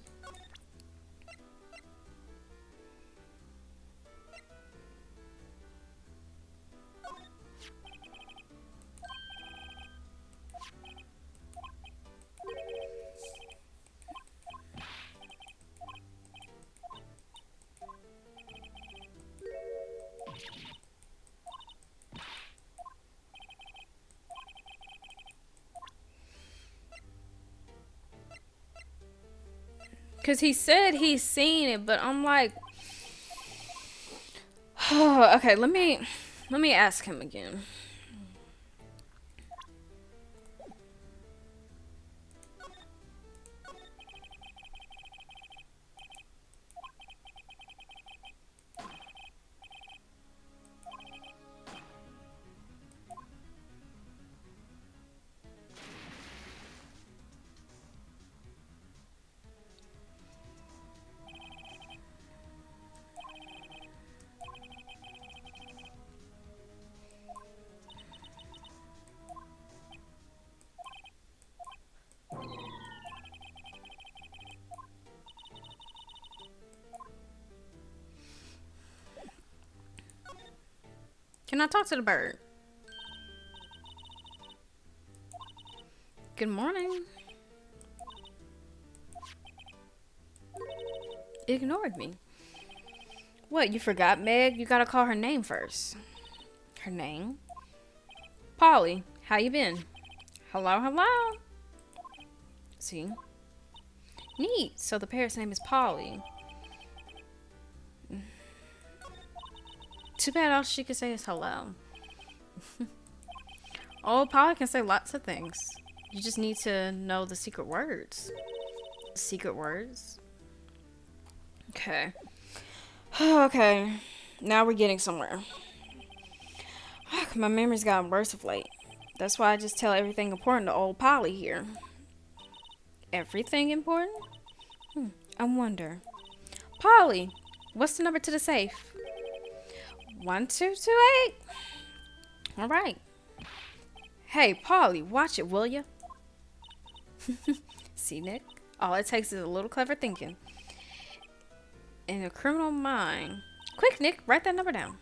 Cause he said he's seen it, but I'm like, okay, let me ask him again. Can I talk to the bird? Good morning. Ignored me. What, you forgot Meg? You gotta call her name first. Her name? Polly. How you been? Hello, hello. See? Neat. So the parrot's name is Polly. Too bad all she could say is hello. Oh, Polly can say lots of things. You just need to know the secret words. Secret words? Okay. Okay. Now we're getting somewhere. My memory's gotten worse of late. That's why I just tell everything important to old Polly here. Everything important? I wonder. Polly, what's the number to the safe? 1228. All right. Hey, Polly, watch it, will ya? See, Nick? All it takes is a little clever thinking. In a criminal mind. Quick, Nick, write that number down.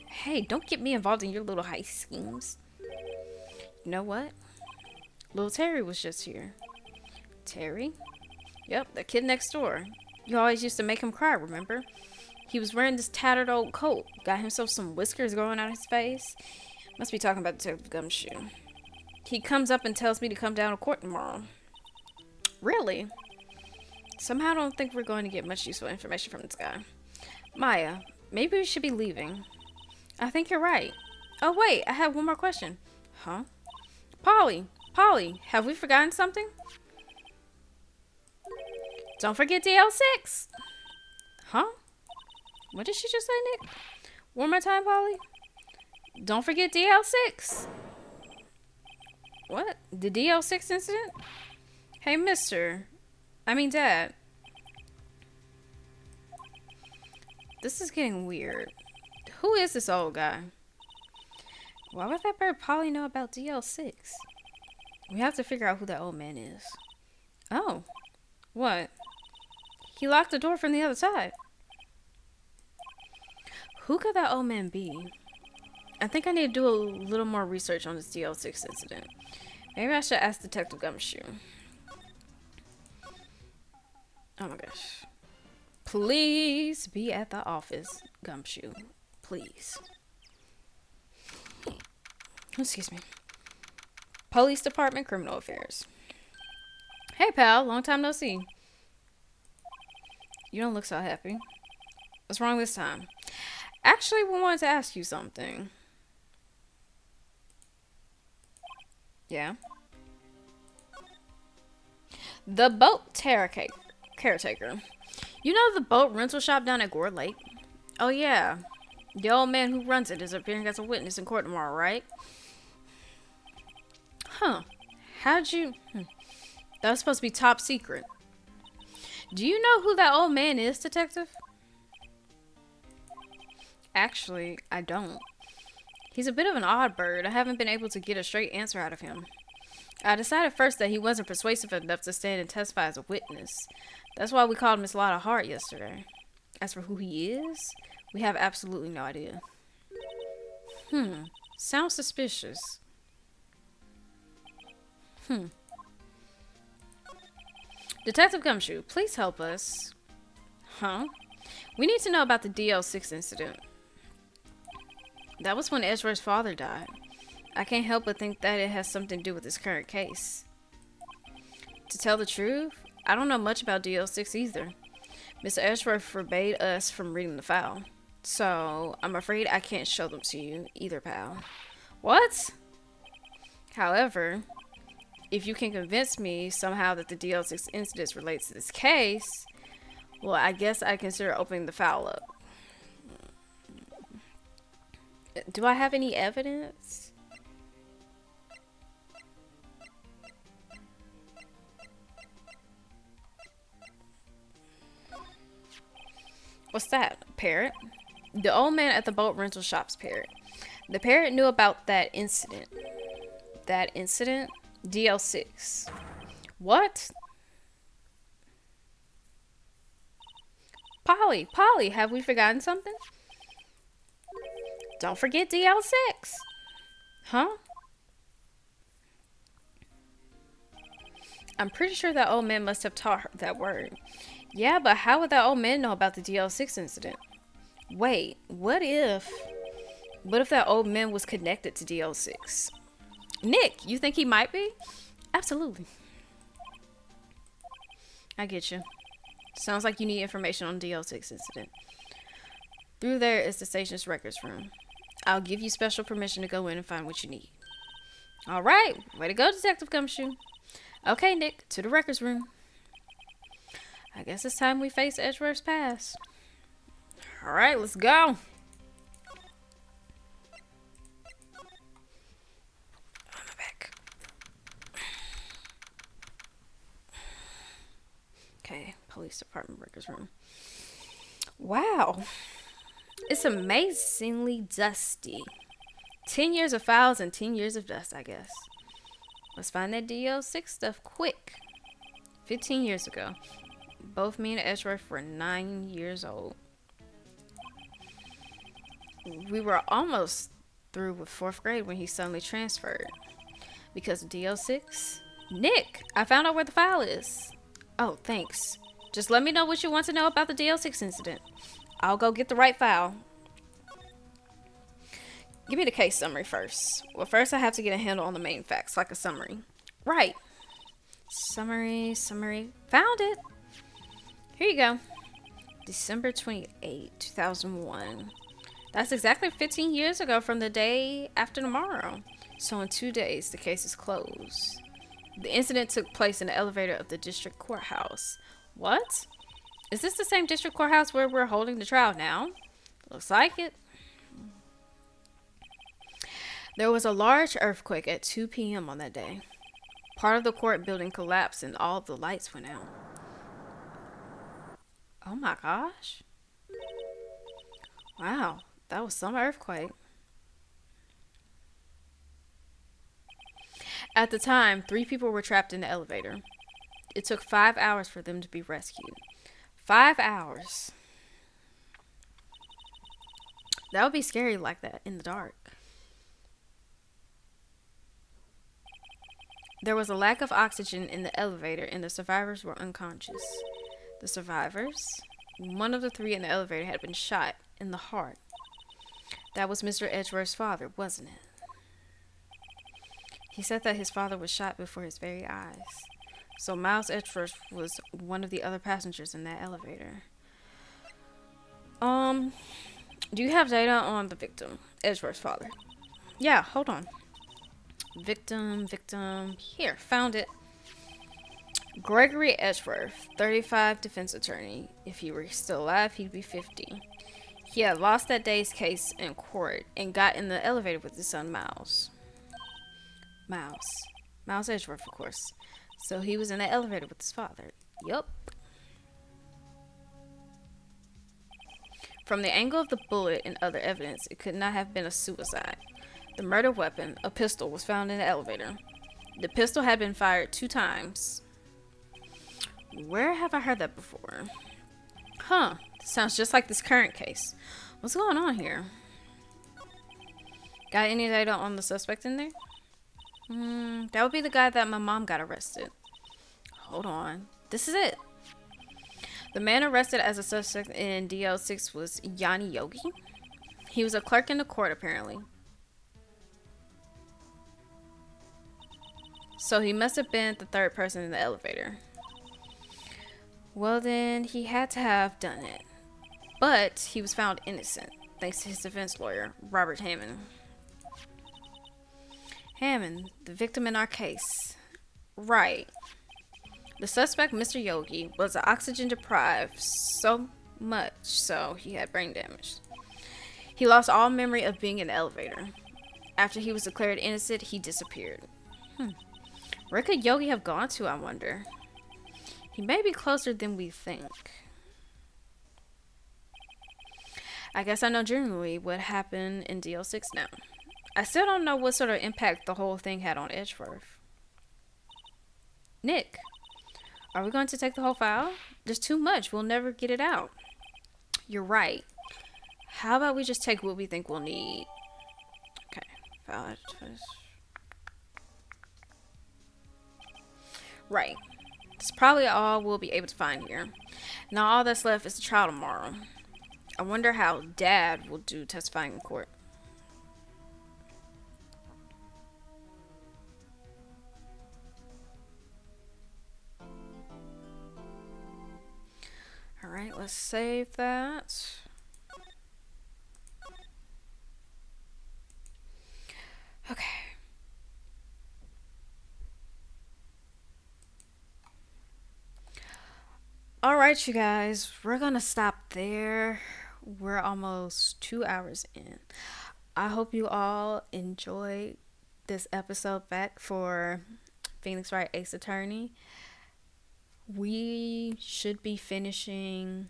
Hey, don't get me involved in your little heist schemes. You know what? Little Terry was just here. Terry? Yep, the kid next door. You always used to make him cry, remember? He was wearing this tattered old coat. Got himself some whiskers growing out his face. Must be talking about Detective Gumshoe. He comes up and tells me to come down to court tomorrow. Really? Somehow I don't think we're going to get much useful information from this guy. Maya, maybe we should be leaving. I think you're right. Oh wait, I have one more question. Huh? Polly, have we forgotten something? Don't forget DL6. Huh? What did she just say, Nick? One more time, Polly. Don't forget DL6. What? The DL6 incident? Hey, Dad. This is getting weird. Who is this old guy? Why would that bird Polly know about DL6? We have to figure out who that old man is. Oh. What? He locked the door from the other side. Who could that old man be? I think I need to do a little more research on this DL6 incident. Maybe I should ask Detective Gumshoe. Oh my gosh. Please be at the office, Gumshoe. Please. Excuse me. Police Department, Criminal Affairs. Hey, pal. Long time no see. You don't look so happy. What's wrong this time? Actually, we wanted to ask you something. Yeah? The boat caretaker. You know the boat rental shop down at Gore Lake? Oh, yeah. The old man who runs it is appearing as a witness in court tomorrow, right? Huh. How'd you... That was supposed to be top secret. Do you know who that old man is, Detective? Actually, I don't. He's a bit of an odd bird. I haven't been able to get a straight answer out of him. I decided first that he wasn't persuasive enough to stand and testify as a witness. That's why we called Miss Lotta Hart yesterday. As for who he is, we have absolutely no idea. Sounds suspicious. Detective Gumshoe, please help us. Huh? We need to know about the DL6 incident. That was when Ezra's father died. I can't help but think that it has something to do with this current case. To tell the truth, I don't know much about DL6 either. Mr. Edgeworth forbade us from reading the file. So, I'm afraid I can't show them to you either, pal. What? However, if you can convince me somehow that the DL6 incident relates to this case, well, I guess I consider opening the file up. Do I have any evidence? What's that? A parrot? The old man at the boat rental shop's parrot. The parrot knew about that incident. That incident? DL6. What? Polly, have we forgotten something? Don't forget DL6. Huh? I'm pretty sure that old man must have taught her that word. Yeah, but how would that old man know about the DL6 incident? Wait, what if that old man was connected to DL6? Nick, you think he might be? Absolutely. I get you. Sounds like you need information on DL6 incident. Through there is the station's records room. I'll give you special permission to go in and find what you need. All right, way to go, Detective Gumshoe. Okay, Nick, to the records room. I guess it's time we face Edgeworth's past. All right, let's go. On my back. Okay, police department records room. Wow. It's amazingly dusty. 10 years of files and 10 years of dust, I guess. Let's find that DL6 stuff quick. 15 years ago. Both me and Edgeworth were 9 years old. We were almost through with 4th grade when he suddenly transferred. Because of DL6? Nick, I found out where the file is. Oh, thanks. Just let me know what you want to know about the DL6 incident. I'll go get the right file. Give me the case summary first. Well, first I have to get a handle on the main facts, like a summary. Right. Summary. Found it. Here you go. December 28, 2001. That's exactly 15 years ago from the day after tomorrow. So in 2 days, the case is closed. The incident took place in the elevator of the district courthouse. What? Is this the same district courthouse where we're holding the trial now? Looks like it. There was a large earthquake at 2 p.m. on that day. Part of the court building collapsed and all of the lights went out. Oh my gosh. Wow, that was some earthquake. At the time, 3 people were trapped in the elevator. It took 5 hours for them to be rescued. 5 hours. That would be scary like that in the dark. There was a lack of oxygen in the elevator and the survivors were unconscious. The survivors? One of the 3 in the elevator had been shot in the heart. That was Mr. Edgeworth's father, wasn't it? He said that his father was shot before his very eyes. So Miles Edgeworth was one of the other passengers in that elevator. Do you have data on the victim, Edgeworth's father? Yeah, hold on. Victim. Here, found it. Gregory Edgeworth, 35, defense attorney. If he were still alive, he'd be 50. He had lost that day's case in court and got in the elevator with his son Miles. Miles Edgeworth, of course. So he was in the elevator with his father. Yup. From the angle of the bullet and other evidence, it could not have been a suicide. The murder weapon, a pistol, was found in the elevator. The pistol had been fired 2 times. Where have I heard that before? Huh. Sounds just like this current case. What's going on here? Got any data on the suspect in there? That would be the guy that my mom got arrested. Hold on. This is it. The man arrested as a suspect in DL6 was Yanni Yogi. He was a clerk in the court, apparently. So he must have been the 3rd person in the elevator. Well, then he had to have done it. But he was found innocent, thanks to his defense lawyer, Robert Hammond. Hammond, the victim in our case. Right. The suspect, Mr. Yogi, was oxygen deprived so much so he had brain damage. He lost all memory of being in the elevator. After he was declared innocent, he disappeared. Where could Yogi have gone to, I wonder? He may be closer than we think. I guess I know generally what happened in DL6 now. I still don't know what sort of impact the whole thing had on Edgeworth. Nick, are we going to take the whole file? There's too much. We'll never get it out. You're right. How about we just take what we think we'll need? Okay. File. Right. That's probably all we'll be able to find here. Now all that's left is the trial tomorrow. I wonder how Dad will do testifying in court. Alright, let's save that. Okay. Alright, you guys. We're gonna stop there. We're almost 2 hours in. I hope you all enjoyed this episode back for Phoenix Wright Ace Attorney. We should be finishing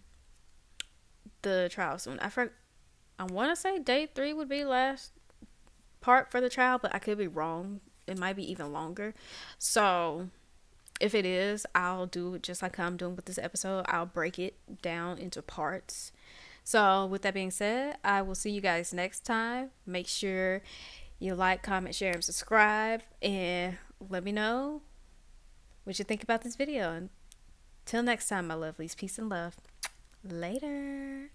the trial soon. I want to say day 3 would be last part for the trial, but I could be wrong. It might be even longer. So if it is, I'll do it just like I'm doing with this episode. I'll break it down into parts. So with that being said, I will see you guys next time. Make sure you like, comment, share, and subscribe. And let me know what you think about this video. Until next time, my lovelies. Peace and love. Later.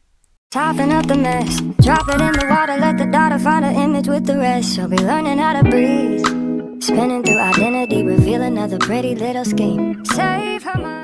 Topping up the mess, drop it in the water, let the daughter find her image with the rest. She'll be learning how to breathe, spinning through identity, reveal another pretty little scheme. Save her mind.